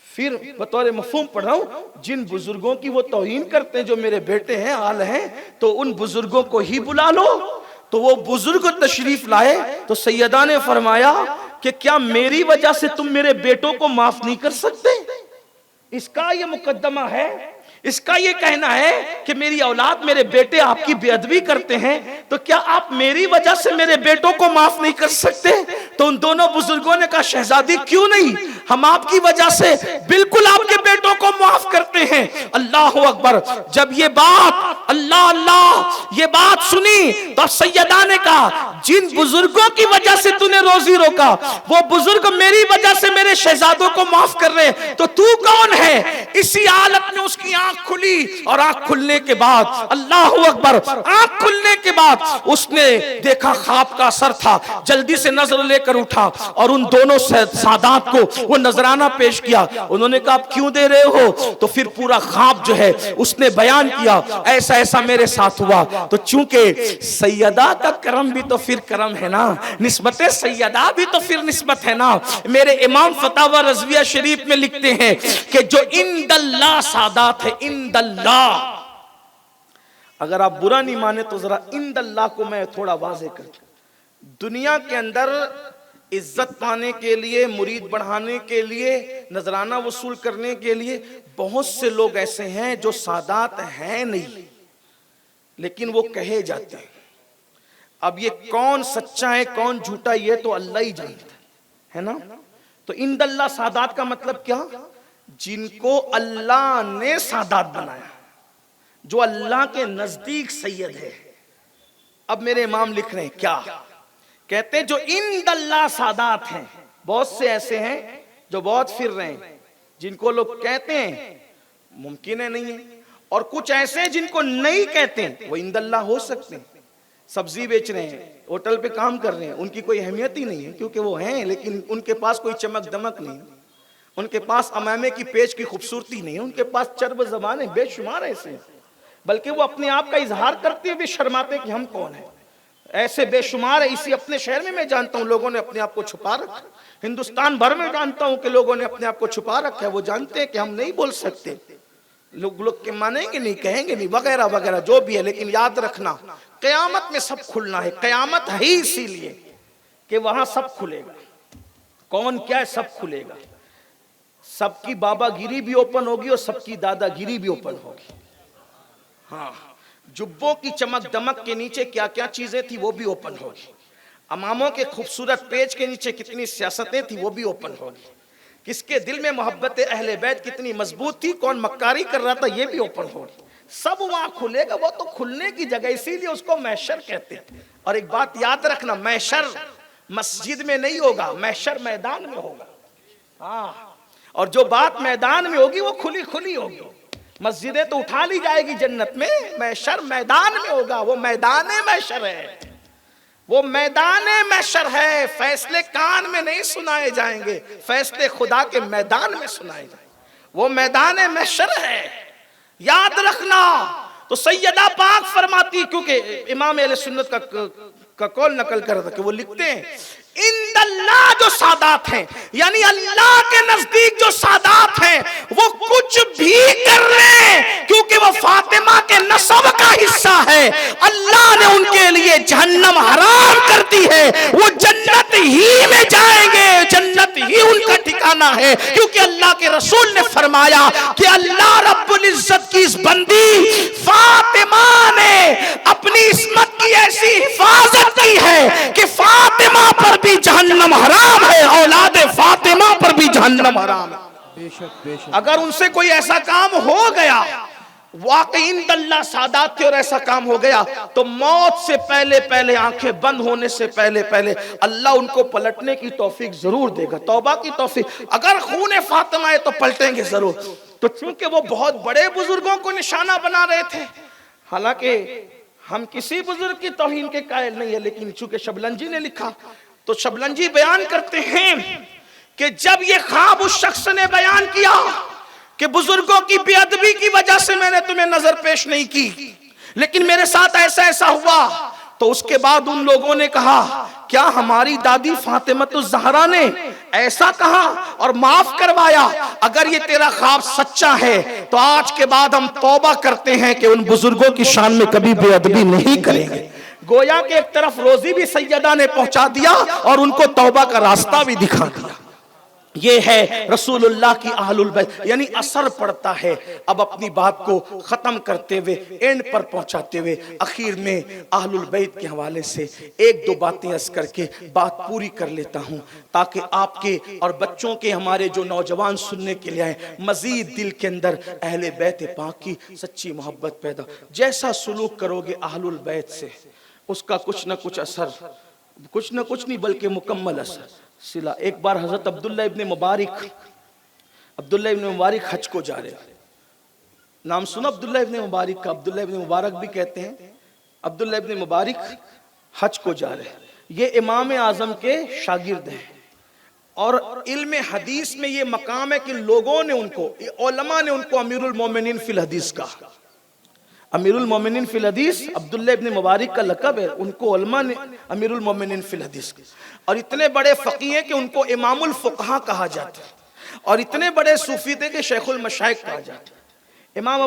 پھر بطور مفہوم پڑھ رہا ہوں، جن بزرگوں کی وہ توہین کرتے ہیں جو میرے بیٹے ہیں، آل ہیں، تو ان بزرگوں کو ہی بلا لو۔ تو وہ بزرگ تشریف لائے تو سیدہ نے فرمایا کہ کیا میری وجہ سے تم میرے بیٹوں کو معاف نہیں کر سکتے؟ اس کا یہ مقدمہ ہے، اس کا یہ کہنا ہے کہ میری اولاد، میرے بیٹے آپ کی بے ادبی کرتے ہیں، تو کیا آپ میری وجہ سے میرے بیٹوں کو معاف نہیں کر سکتے؟ تو ان دونوں بزرگوں نے کہا شہزادی کیوں نہیں، ہم آپ کی وجہ سے بالکل آپ کے بیٹوں کو معاف کرتے ہیں۔ اللہ اکبر۔ جب یہ بات اللہ اللہ یہ بات سنی تو سیدہ نے کہا جن بزرگوں کی وجہ سے تو نے روزی روکا وہ بزرگ میری وجہ سے میرے شہزادوں کو معاف کر رہے ہیں، تو تو کون ہے؟ اسی حالت میں اس کی آنکھ کھلی، اور آنکھ کھلنے کے بعد اللہ اکبر، آنکھ کھلنے کے بعد اس نے دیکھا خواب کا اثر تھا، جلدی سے نظر لے کر اٹھا اور ان دونوں سادات کو وہ نذرانہ پیش کیا۔ انہوں نے کہا آپ کیوں دے رہے ہو؟ تو پھر پورا خواب جو ہے اس نے بیان کیا، ایسا ایسا میرے ساتھ ہوا۔ تو چونکہ سیدہ کا کرم بھی تو پھر کرم ہے نا، نسبت سیدہ بھی تو پھر نسبت ہے نا۔ میرے امام فتاوی رضویہ شریف میں لکھتے ہیں کہ جو عند اللہ سادات ہے، عند اللہ، اگر آپ برا نہیں مانے تو ذرا عند اللہ کو میں تھوڑا واضح کر دوں۔ دنیا کے اندر عزت پانے کے لیے، مرید بڑھانے کے لیے، نذرانہ وصول کرنے کے لیے بہت سے لوگ ایسے ہیں جو سادات ہیں نہیں، لیکن وہ کہے جاتے ہیں۔ اب یہ کون سچا ہے کون جھوٹا یہ تو اللہ ہی جانتا ہے نا۔ تو عند اللہ سادات کا مطلب کیا؟ جن کو اللہ نے سادات بنایا، جو اللہ کے نزدیک سید ہے۔ اب میرے امام لکھ رہے ہیں کیا کہتے ہیں؟ جو عند اللہ سادات ہیں، بہت سے ایسے ہیں جو بہت پھر رہے ہیں، جن کو لوگ کہتے ہیں ممکن ہے نہیں ہے، اور کچھ ایسے ہیں جن کو نہیں کہتے ہیں، وہ عند اللہ ہو سکتے ہیں۔ سبزی بیچ رہے ہیں، ہوٹل پہ کام کر رہے ہیں، ان کی کوئی اہمیت ہی نہیں ہے کیونکہ وہ ہیں، لیکن ان کے پاس کوئی چمک دمک نہیں، ان کے پاس امامے کی پیچ کی خوبصورتی نہیں، ان کے پاس چرب زبان ہے، بے شمار ایسے ہیں، بلکہ وہ اپنے آپ کا اظہار کرتے ہوئے شرماتے کہ ہم کون ہیں۔ ایسے بے شمار ہے، اسی اپنے شہر میں جانتا ہوں لوگوں نے اپنے آپ کو چھپا رکھا، ہندوستان بھر میں جانتا ہوں کہ لوگوں نے اپنے آپ کو چھپا رکھا ہے، وہ جانتے ہیں کہ ہم نہیں بول سکتے، لوگ کے مانیں گے نہیں، کہیں گے نہیں، وغیرہ وغیرہ جو بھی ہے۔ لیکن یاد رکھنا قیامت میں سب کھلنا ہے، قیامت ہے ہی اسی لیے کہ وہاں سب کھلے گا، کون کیا ہے سب کھلے گا، سب کی بابا گیری بھی اوپن ہوگی اور سب کی دادا گیری بھی اوپن ہوگی۔ ہاں، جبوں کی چمک دمک کے نیچے کیا کیا چیزیں تھی وہ بھی اوپن ہوگی، اماموں کے خوبصورت پیج کے نیچے کتنی سیاستیں تھی وہ بھی اوپن ہوگی، کس کے دل میں محبت اہل بیت کتنی مضبوط تھی، کون مکاری کر رہا تھا، یہ بھی اوپن ہوگی، سب وہاں کھلے گا۔ وہ تو کھلنے کی جگہ، اسی لیے اس کو محشر کہتے ہیں۔ اور ایک بات یاد رکھنا، محشر مسجد میں نہیں ہوگا، محشر میدان میں ہوگا۔ ہاں، اور جو بات میدان میں ہوگی وہ کھلی کھلی ہوگی، مسجدیں تو اٹھا لی جائے گی جنت میں، محشر میدان میں ہوگا، وہ میدان محشر ہے۔ وہ میدان محشر ہے، فیصلے کان میں نہیں سنائے جائیں گے، فیصلے خدا کے میدان میں سنائے جائیں گے، وہ میدان محشر ہے، یاد رکھنا۔ تو سیدہ پاک فرماتی، کیونکہ امام اہل سنت کا قول نقل کر رہا تھا کہ وہ لکھتے ہیں اِنَّ اللہ جو سادات ہیں، یعنی اللہ کے نزدیک جو سادات ہیں وہ کچھ بھی کر رہے ہیں کیونکہ وہ فاطمہ کے نسب کا حصہ ہے، اللہ نے ان کے لیے جہنم حرام کر دی ہے، وہ جنت ہی میں جائیں گے، جنت ہی ان کا ٹھکانہ ہے، کیونکہ اللہ کے رسول نے فرمایا کہ اللہ رب العزت کی اس بندی فاطمہ نے اپنی عصمت کی ایسی حفاظت کی ہے کہ فاطمہ پر بھی جہنم حرام ہے، اولاد فاطمہ پر بھی جہنم حرام ہے۔ اگر ان سے کوئی ایسا کام ہو گیا، واقعی اند اللہ سادات تھے اور ایسا کام ہو گیا، تو موت سے پہلے آنکھیں بند ہونے سے پہلے اللہ ان کو پلٹنے کی توفیق ضرور دے گا، توبہ کی توفیق۔ اگر خون فاطمہ ہے تو پلٹیں گے ضرور۔ تو چونکہ وہ بہت بڑے بزرگوں کو نشانہ بنا رہے تھے، حالانکہ ہم کسی بزرگ کی توہین کے قائل نہیں ہے، لیکن چونکہ شبلنجی نے لکھا تو شبلنجی بیان کرتے ہیں کہ جب یہ خواب اس شخص نے بیان کیا کہ بزرگوں کی بے ادبی کی وجہ سے میں نے تمہیں نظر پیش نہیں کی، لیکن میرے ساتھ ایسا ہوا، تو اس کے بعد ان لوگوں نے کہا کیا ہماری دادی فاطمہ الزہرا نے ایسا کہا اور معاف کروایا؟ اگر یہ تیرا خواب سچا ہے تو آج کے بعد ہم توبہ کرتے ہیں کہ ان بزرگوں کی شان میں کبھی بے ادبی نہیں کریں گے۔ گویا کہ ایک طرف روزی بھی سیدہ نے پہنچا دیا اور ان کو توبہ کا راستہ بھی دکھا دیا۔ یہ ہے رسول اللہ کی اہل البیت، یعنی اثر پڑتا ہے۔ اب اپنی بات کو ختم کرتے ہوئے، اینڈ پر پہنچاتے ہوئے، اخیر میں اہل البیت کے حوالے سے ایک دو باتیں عرض کر کے بات پوری کر لیتا ہوں، تاکہ آپ کے اور بچوں کے، ہمارے جو نوجوان سننے کے لیے آئیں، مزید دل کے اندر اہل بیت پاک کی سچی محبت پیدا۔ جیسا سلوک کرو گے اہل البیت سے، اس کا کچھ نہ کچھ اثر، کچھ نہ کچھ نہیں بلکہ مکمل اثر سلا۔ ایک بار حضرت عبداللہ ابن مبارک حج کو جا رہے، نام سنا عبداللہ ابن مبارک کا؟ عبداللہ ابن مبارک بھی کہتے ہیں۔ عبداللہ ابن مبارک حج کو جا رہے، یہ امام اعظم کے شاگرد ہیں، اور علم حدیث میں یہ مقام ہے کہ لوگوں نے ان کو، علماء نے ان کو امیر المومنین فی الحدیث کہا۔ امیر المومنین فی الحدیث عبداللہ ابن مبارک کا لقب ہے، ان کو علماء نے امیر المومنین فی الحدیث کہا، اور اتنے بڑے فقیہ ہیں کہ ان کو امام الفقہاء کہا جاتا ہے، اور اتنے بڑے صوفی تھے کہ شیخ المشائخ کہا جاتا ہے۔ امام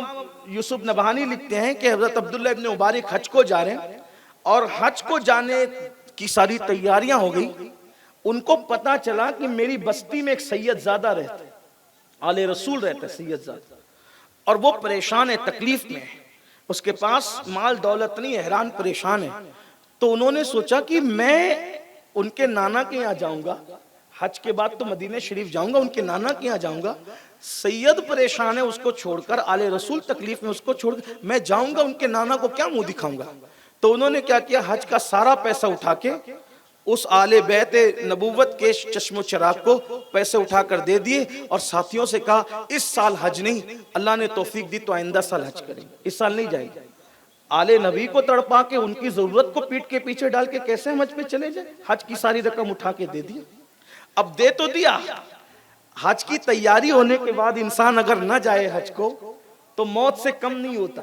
یوسف نبہانی لکھتے ہیں کہ حضرت عبداللہ ابن مبارک حج کو جا رہے ہیں، اور حج کو جانے کی ساری تیاریاں ہو گئی۔ ان کو پتا چلا کہ میری بستی میں ایک سید زادہ رہتا ہے، آل رسول رہتا ہے سید زادہ، اور وہ پریشان ہے، تکلیف میں ہے، اس کے پاس مال دولت نہیں ہے، حیران پریشان ہے۔ تو انہوں نے سوچا کہ میں ان کے نانا کے یہاں جاؤں گا، حج کے بعد تو مدینہ شریف جاؤں گا، ان کے نانا کے یہاں جاؤں گا، سید پریشان ہے اس کو چھوڑ کر، آل رسول تکلیف میں اس کو چھوڑ کر میں جاؤں گا، ان کے نانا کو کیا منہ دکھاؤں گا؟ تو انہوں نے کیا کیا، حج کا سارا پیسہ اٹھا کے اس آل بیت نبوت کے چشم و چراغ کو پیسے اٹھا کر دے دیے، اور ساتھیوں سے کہا اس سال حج نہیں، اللہ نے توفیق دی تو آئندہ سال حج کریں، اس سال نہیں جائیں گے۔ آل نبی کو تڑپا کے، ان کی ضرورت کو پیٹ کے پیچھے ڈال کے کیسے ہم حج پہ چلے جائیں؟ حج کی ساری رقم اٹھا کے دے دیا۔ اب دے تو دیا، حج کی تیاری ہونے کے بعد انسان اگر نہ جائے حج کو تو موت سے کم نہیں ہوتا،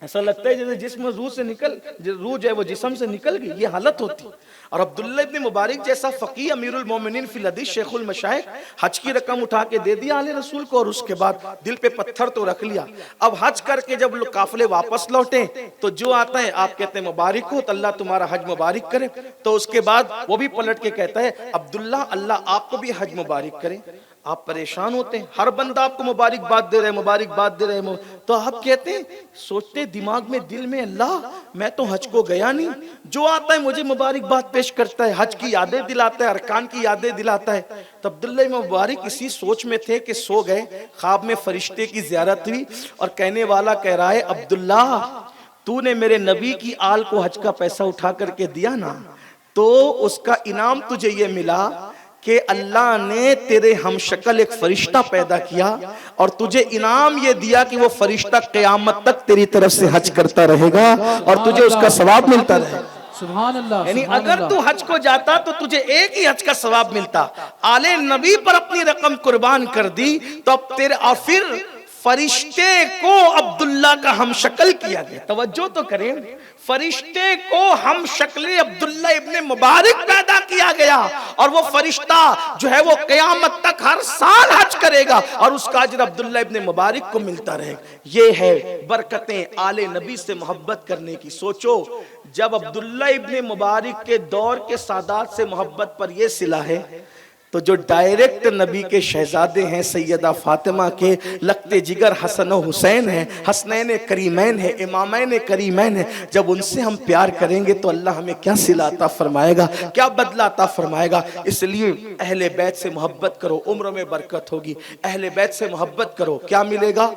ایسا لگتا ہے جیسے جسم روح سے نکل، روح جو ہے وہ جسم سے نکل گئی، یہ حالت ہوتی۔ اور عبداللہ ابن مبارک جیسا فقیہ امیر المومنین فی الحدیث شیخ المشائخ حج کی رقم اٹھا کے دے دیا آل رسول کو، اور اس کے بعد دل پہ پتھر تو رکھ لیا۔ اب حج کر کے جب لوگ قافلے واپس لوٹیں تو جو آتا ہے آپ کہتے ہیں مبارک ہو، تو اللہ تمہارا حج مبارک کرے، تو اس کے بعد وہ بھی پلٹ کے کہتا ہے عبداللہ اللہ آپ کو بھی حج مبارک کرے۔ آپ پریشان ہوتے ہیں، ہر بندہ آپ کو مبارکباد دے رہے، تو آپ کہتے ہیں، سوچتے دماغ میں، دل میں، اللہ میں تو حج کو گیا نہیں، جو آتا ہے مجھے مبارکباد پیش کرتا ہے، حج کی یادیں دلاتا ہے، ارکان کی یادیں دلاتا ہے۔ تو عبداللہ مبارک اسی سوچ میں تھے کہ سو گئے، خواب میں فرشتے کی زیارت ہوئی، اور کہنے والا کہہ رہا ہے عبداللہ تو نے میرے نبی کی آل کو حج کا پیسہ اٹھا کر کے دیا نا، تو اس کا انعام تجھے یہ ملا کہ اللہ نے تیرے ہم شکل ایک فرشتہ پیدا کیا، اور تجھے انعام یہ دیا کہ وہ فرشتہ قیامت تک تیری طرف سے حج کرتا رہے گا اور تجھے اس کا ثواب ملتا رہے گا۔ سبحان اللہ یعنی سبحان اگر اللہ تو حج کو جاتا تو تجھے ایک ہی حج کا ثواب ملتا، آلے نبی پر اپنی رقم قربان کر دی تو اب تیرے، اور پھر فرشتے کو عبداللہ کا ہم شکل کیا گیا. توجہ تو کریں، فرشتے کو ہم شکل عبداللہ ابن مبارک پیدا کیا گیا، اور وہ فرشتہ جو ہے وہ قیامت تک ہر سال حج کرے گا اور اس کا اجر عبداللہ ابن مبارک کو ملتا رہے گا. یہ ہے برکتیں آل نبی سے محبت کرنے کی. سوچو جب عبداللہ ابن مبارک کے دور کے سادات سے محبت پر یہ صلہ ہے تو جو ڈائریکٹ نبی کے شہزادے ہیں سیدہ فاطمہ کے لگتے جگر حسن و حسین ہیں، حسنین کریمین ہیں، امامین کریمین ہیں، جب ان سے ہم پیار کریں گے تو اللہ ہمیں کیا صلہ عطا فرمائے گا، کیا بدلہ عطا فرمائے گا. اس لیے اہل بیت سے محبت کرو، عمر میں برکت ہوگی. اہل بیت سے محبت کرو، کیا ملے گا؟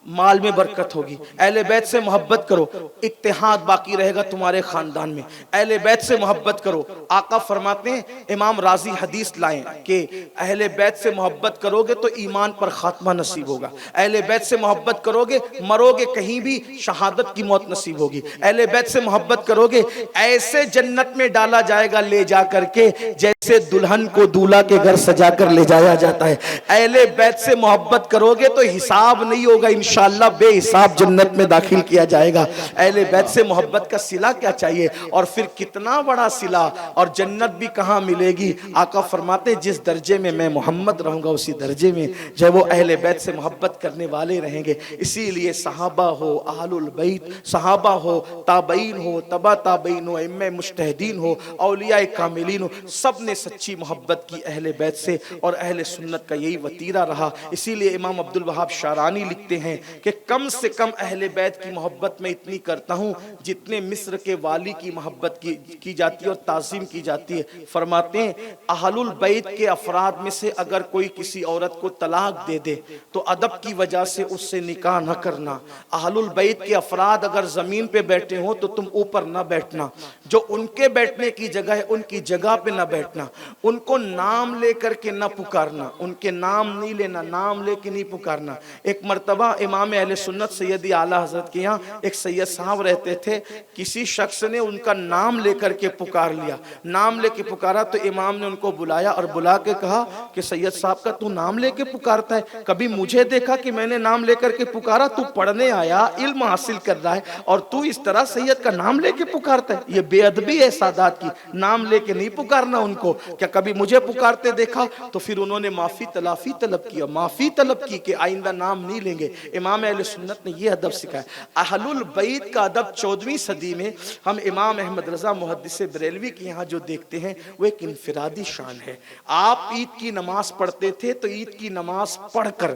مال میں برکت ہوگی. اہل بیت سے محبت کرو، اتحاد باقی رہے گا تمہارے خاندان میں. اہل بیت سے محبت کرو. آقا فرماتے ہیں، امام راضی حدیث لائیں کہ اہل بیت سے محبت کرو گے تو ایمان پر خاتمہ نصیب ہوگا. اہل بیت سے محبت کرو گے مرو گے کہیں بھی شہادت کی موت نصیب ہوگی. اہل بیت سے محبت کرو گے ایسے جنت میں ڈالا جائے گا لے جا کر کے جیسے دلہن کو دولہا کے گھر سجا کر لے جایا جاتا ہے. اہل بیت سے محبت کرو گے تو حساب نہیں ہوگا، انشاءاللہ بے حساب جنت میں داخل کیا جائے گا. اہل بیت سے محبت کا صلہ کیا چاہیے، اور پھر کتنا بڑا صلہ، اور جنت بھی کہاں ملے گی. آقا فرماتے جس درجے میں میں محمد رہوں گا اسی درجے میں جو وہ اہل بیت سے محبت کرنے والے رہیں گے. اسی لیے صحابہ ہو، اہل البیت، صحابہ ہو، تابعین ہو، تبع تابعین ہو، ائمہ مجتہدین ہو، اولیاء کاملین ہو، سب نے سچی محبت کی اہل بیت سے، اور اہل سنت کا یہی وتیرہ رہا. اسی لیے امام عبد الوہاب شارانی لکھتے ہیں کہ کم سے کم اہل بیت کی محبت میں اتنی کرتا ہوں جتنے مصر کے والی کی محبت کی جاتی ہے اور تعظیم کی جاتی ہے. فرماتے ہیں اہل البیت کے افراد میں سے اگر کوئی کسی عورت کو طلاق دے دے تو ادب کی وجہ سے اس سے نکاح نہ کرنا. اہل البیت کے افراد اگر زمین پہ بیٹھے ہوں تو تم اوپر نہ بیٹھنا، جو ان کے بیٹھنے کی جگہ ہے ان کی جگہ پہ نہ بیٹھنا. ان کو نام لے کر کے نہ پکارنا، ان کے نام نہیں لینا، نام لے کے نہیں پکارنا. ایک مرتبہ امام اہل سنت سیدی اعلیٰ حضرت کے یہاں ایک سید صاحب رہتے تھے، کسی شخص نے ان کا نام لے کر کے پکار لیا. نام لے کے پکارا تو امام نے ان کو بلایا اور بلا کے کہا کہ سید صاحب کا تو نام لے کے پکارتا ہے، کبھی مجھے دیکھا کہ میں نے نام لے کر کے پکارا؟ تو پڑھنے آیا، علم حاصل کر رہا ہے، اور تو اس طرح سید کا نام لے کے پکارتا ہے؟ یہ بے ادبی ہے سادات کی. نام لے کے نہیں پکارنا ان کو. کیا کبھی مجھے پکارتے دیکھا؟ تو پھر انہوں نے معافی تلافی طلب کیا، معافی طلب کی کہ آئندہ نام نہیں لیں گے. امام اہل سنت نے یہ ادب سکھایا. اہل البیت کا ادب 14ویں صدی میں ہم امام احمد رضا محدث بریلوی کے یہاں جو دیکھتے ہیں وہ ایک انفرادی شان ہے. آپ عید کی نماز پڑھتے تھے تو عید کی نماز پڑھ کر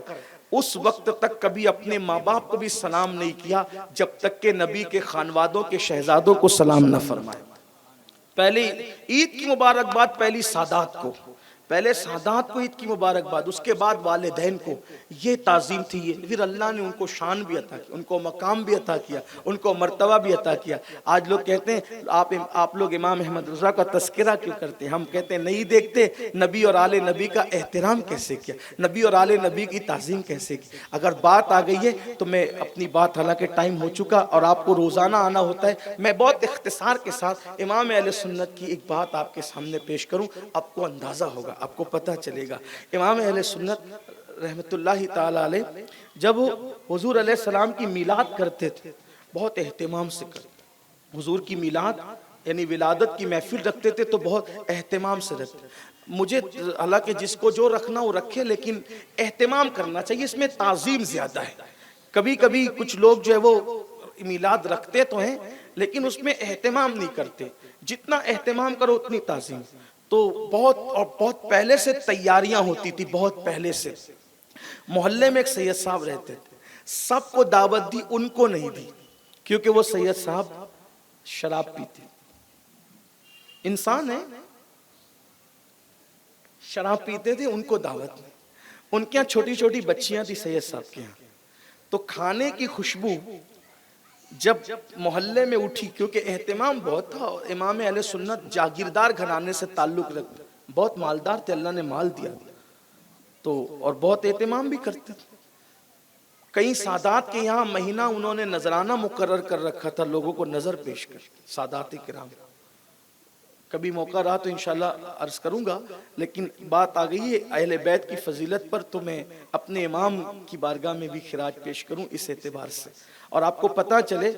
اس وقت تک کبھی اپنے ماں باپ کو بھی سلام نہیں کیا جب تک کہ نبی کے خانوادوں کے شہزادوں کو سلام نہ فرمائے. پہلے عید کی مبارکباد پہلی سادات کو، پہلے سادات کو عید کی مبارکباد، اس کے بعد والدین کو. یہ تعظیم تھی. یہ پھر اللہ نے ان کو شان بھی عطا کی، ان کو مقام بھی عطا کیا، ان کو مرتبہ بھی عطا کیا. آج لوگ کہتے ہیں آپ لوگ امام احمد رضا کا تذکرہ کیوں کرتے ہیں؟ ہم کہتے ہیں نہیں دیکھتے نبی اور آل نبی کا احترام کیسے کیا، نبی اور آل نبی کی تعظیم کیسے کی. اگر بات آ گئی ہے تو میں اپنی بات، حالانکہ ٹائم ہو چکا اور آپ کو روزانہ آنا ہوتا ہے، میں بہت اختصار کے ساتھ امام اہل سنت کی ایک بات آپ کے سامنے پیش کروں. آپ کو اندازہ ہوگا، آپ کو پتہ چلے گا. امام اہل سنت رحمت اللہ تعالی علیہ جب حضور علیہ السلام کی میلاد کرتے تھے بہت اہتمام سے کرتے. حضور کی میلاد یعنی ولادت کی محفل رکھتے تھے تو بہت اہتمام سے رکھتے. مجھے حالانکہ جس کو جو رکھنا وہ رکھے، لیکن اہتمام کرنا چاہیے، اس میں تعظیم زیادہ ہے. کبھی کبھی کچھ لوگ جو ہے وہ میلاد رکھتے تو ہیں لیکن اس میں اہتمام نہیں کرتے. جتنا اہتمام کرو اتنی تعظیم. تو بہت پہلے سے تیاریاں ہوتی تھی، بہت پہلے سے. محلے میں ایک سید صاحب رہتے تھے، سب کو دعوت دی، ان کو نہیں دی کیونکہ وہ سید صاحب شراب پیتے. انسان ہے، شراب پیتے تھے، ان کو دعوت نہیں. ان کے یہاں چھوٹی چھوٹی بچیاں تھی سید صاحب کے یہاں. تو کھانے کی خوشبو جب محلے میں اٹھی، کیونکہ اہتمام بہت تھا، امام اہل سنت جاگیردار گھرانے سے تعلق رکھتے، بہت مالدار تھے، اللہ نے مال دیا تو، اور بہت اہتمام بھی کرتے تھے. کئی سادات کے یہاں مہینہ انہوں نے نذرانہ مقرر کر رکھا تھا، لوگوں کو نظر پیش کر. سادات کرام کبھی موقع رہا تو انشاءاللہ عرض کروں گا، لیکن بات آ گئی ہے اہل بیت کی فضیلت پر تو میں اپنے امام کی بارگاہ میں بھی خراج پیش کروں اس اعتبار سے، اور آپ کو پتہ چلے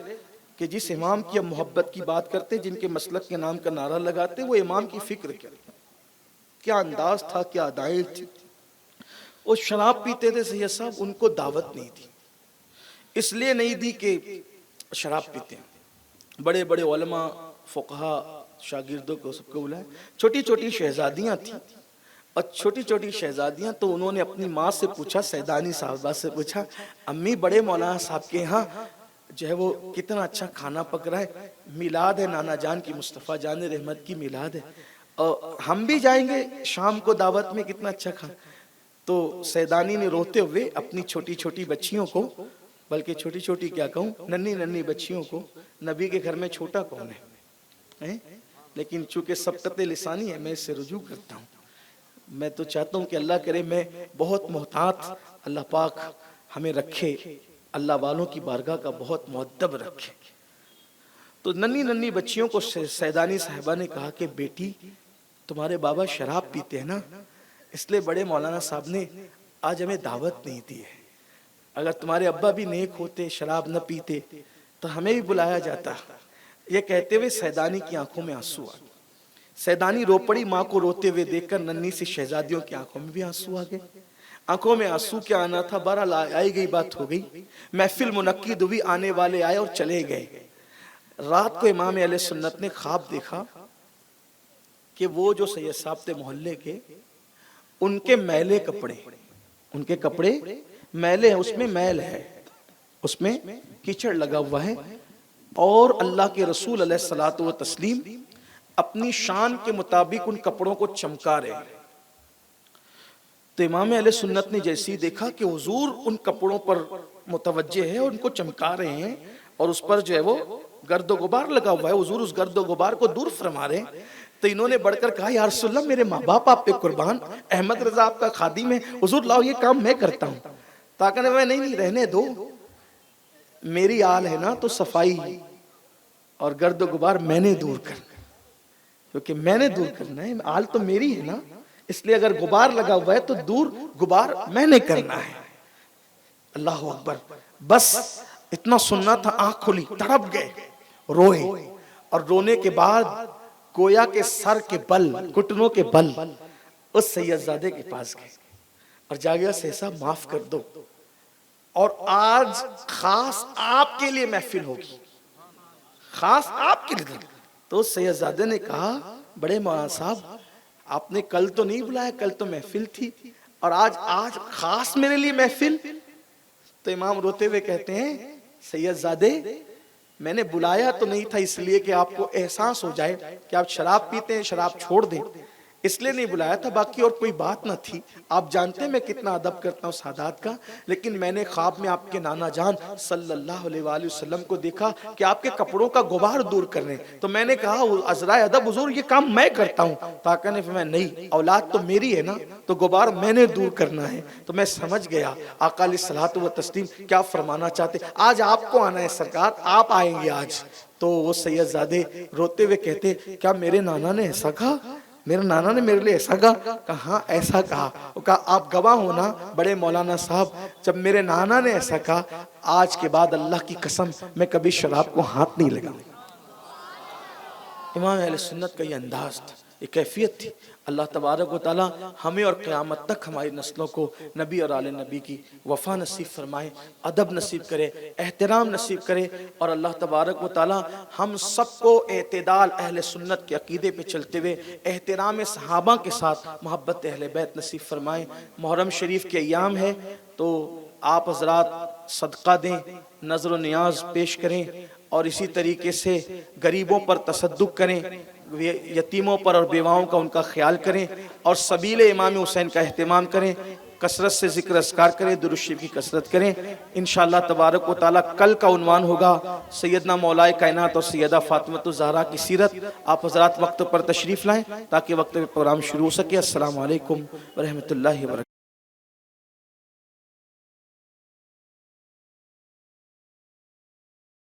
کہ جس امام کی ہم محبت کی بات کرتے، جن کے مسلک کے نام کا نعرہ لگاتے، وہ امام کی فکر کیا انداز تھا، کیا ادائیں تھی۔ وہ شراب پیتے تھے سید صاحب، ان کو دعوت نہیں دی، اس لیے نہیں دی کہ شراب پیتے ہیں۔ بڑے بڑے علماء، فقہا، شاگردوں کو سب کو بلائے، چھوٹی چھوٹی شہزادیاں تھیں، اور چھوٹی چھوٹی شہزادیاں تو انہوں نے اپنی ماں سے پوچھا، سیدانی صاحبہ سے پوچھا، امی بڑے مولانا صاحب کے ہاں جو ہے وہ کتنا اچھا کھانا پک رہا ہے، میلاد ہے نانا جان کی، مصطفیٰ جان رحمت کی میلاد ہے، اور ہم بھی جائیں گے شام کو دعوت میں، کتنا اچھا کھانا۔ تو سیدانی نے روتے ہوئے اپنی چھوٹی چھوٹی بچیوں کو، بلکہ چھوٹی چھوٹی کیا کہوں، ننھی ننھی بچیوں کو، نبی کے گھر میں چھوٹا کون ہے، لیکن چونکہ سبقت لسانی ہے میں اس سے رجوع کرتا ہوں، میں تو چاہتا ہوں کہ اللہ کرے میں بہت محتاط، اللہ پاک ہمیں رکھے، اللہ والوں کی بارگاہ کا بہت مؤدب رکھے۔ تو ننھی ننھی بچیوں کو سیدانی صاحبہ نے کہا کہ بیٹی تمہارے بابا شراب پیتے ہیں نا، اس لیے بڑے مولانا صاحب نے آج ہمیں دعوت نہیں دی ہے، اگر تمہارے ابا بھی نیک ہوتے، شراب نہ پیتے تو ہمیں بھی بلایا جاتا۔ یہ کہتے ہوئے سیدانی کی آنکھوں میں آنسو آ گئے، سیدانی رو پڑی، ماں کو روتے ہوئے دیکھ کر ننھی سی شہزادیوں کی آنکھوں میں بھی آنسو آ گئے۔ آنکھوں میں آنسو کیا آنا تھا، بہرحال آئی گئی بات ہو گئی، محفل منعقد ہوئی، آنے والے آئے اور چلے گئے۔ رات کو امام اہل سنت نے خواب دیکھا کہ وہ جو سید صاحب تھے محلے کے، ان کے میلے کپڑے، ان کے کپڑے میلے ہیں، اس میں میل ہے، اس میں کیچڑ لگا ہوا ہے، اور اللہ کے رسول علیہ الصلوۃ والتسلیم اپنی شان کے مطابق ان کپڑوں کو چمکا رہے ہیں۔ تو امام اہل سنت نے جیسے ہی دیکھا کہ حضور ان کپڑوں پر متوجہ ہے اور ان کو چمکا رہے ہیں، اور اس پر جو ہے وہ گرد و غبار لگا ہوا ہے، حضور اس گرد و غبار کو دور فرما رہے ہیں، تو انہوں نے بڑھ کر کہا یا رسول اللہ میرے ماں باپ آپ پہ قربان، احمد رضا آپ کا خادم ہے، حضور لاؤ یہ کام میں کرتا ہوں۔ تاکہ میں نہیں رہنے دو، میری آل ہے نا تو صفائی اور گرد و غبار میں نے دور کرنا، کیونکہ میں نے دور کرنا ہے، آل تو میری ہے نا، اس لیے اگر غبار لگا ہوا ہے تو دور غبار میں نے کرنا ہے۔ اللہ اکبر، بس اتنا سننا تھا، آنکھ کھلی، تڑپ گئے، روئے، اور رونے کے بعد گویا کے سر کے بل، گھٹنوں کے بل اس سیدزادے کے پاس گئے اور جا گیا، سید صاحب معاف کر دو، اور آج خاص آپ کے لیے محفل ہوگی، خاص آپ کے لیے۔ تو سیدزادے نے کہا بڑے مولانا صاحب آپ نے کل تو نہیں بلایا، کل تو محفل تھی، اور آج خاص میرے لیے محفل۔ تو امام روتے ہوئے کہتے ہیں سیدزادے میں نے بلایا تو نہیں تھا اس لیے کہ آپ کو احساس ہو جائے کہ آپ شراب پیتے ہیں، شراب چھوڑ دیں، اس لیے نہیں بلایا تھا، باقی اور کوئی بات نہ تھی۔ آپ جانتے ہیں میں کتنا ادب کرتا ہوں سادات کا، لیکن میں نے خواب میں آپ کے نانا جان صلی اللہ علیہ وآلہ وسلم کو دیکھا کہ آپ کے کپڑوں کا غبار دور کر رہے ہیں، تو میں نے کہا عذرائے ادب حضور یہ کام میں کرتا ہوں۔ تاکہ نے فرمایا نہیں، اولاد تو میری ہے نا، تو غبار میں نے دور کرنا ہے۔ تو میں سمجھ گیا آقا علیہ الصلوۃ والتسلیم کیا فرمانا چاہتے، آج آپ کو آنا ہے سرکار، آپ آئیں گے آج۔ تو وہ سیدزادے روتے ہوئے کہتے کیا میرے نانا نے ایسا کہا، میرے نانا نے میرے لیے ایسا کہا؟ کہا ایسا کہا۔ وہ کہا آپ گواہ ہونا بڑے مولانا صاحب، جب میرے نانا نے ایسا کہا، آج کے بعد اللہ کی قسم میں کبھی شراب کو ہاتھ نہیں لگاؤں۔ امام اہل سنت کا یہ انداز تھا، یہ کیفیت تھی۔ اللہ تبارک و تعالی ہمیں اور قیامت تک ہماری نسلوں کو نبی اور آل نبی کی وفا نصیب فرمائے، ادب نصیب کرے، احترام نصیب کرے، اور اللہ تبارک و تعالی ہم سب کو اعتدال اہل سنت کے عقیدے پہ چلتے ہوئے احترام صحابہ کے ساتھ محبت اہل بیت نصیب فرمائے۔ محرم شریف کے ایام ہے تو آپ حضرات صدقہ دیں، نظر و نیاز پیش کریں، اور اسی طریقے سے غریبوں پر تصدق کریں، یتیموں پر اور بیواؤں کا ان کا خیال کریں، اور سبیل امام حسین کا اہتمام کریں، کثرت سے ذکر اذکار کریں، درود شریف کی کثرت کریں۔ انشاءاللہ تبارک و تعالی کل کا عنوان ہوگا سیدنا مولائے کائنات اور سیدہ فاطمہ الزہرا کی سیرت۔ آپ حضرات وقت پر تشریف لائیں تاکہ وقت پہ پروگرام شروع ہو سکے۔ السلام علیکم ورحمۃ اللہ وبرکاتہ۔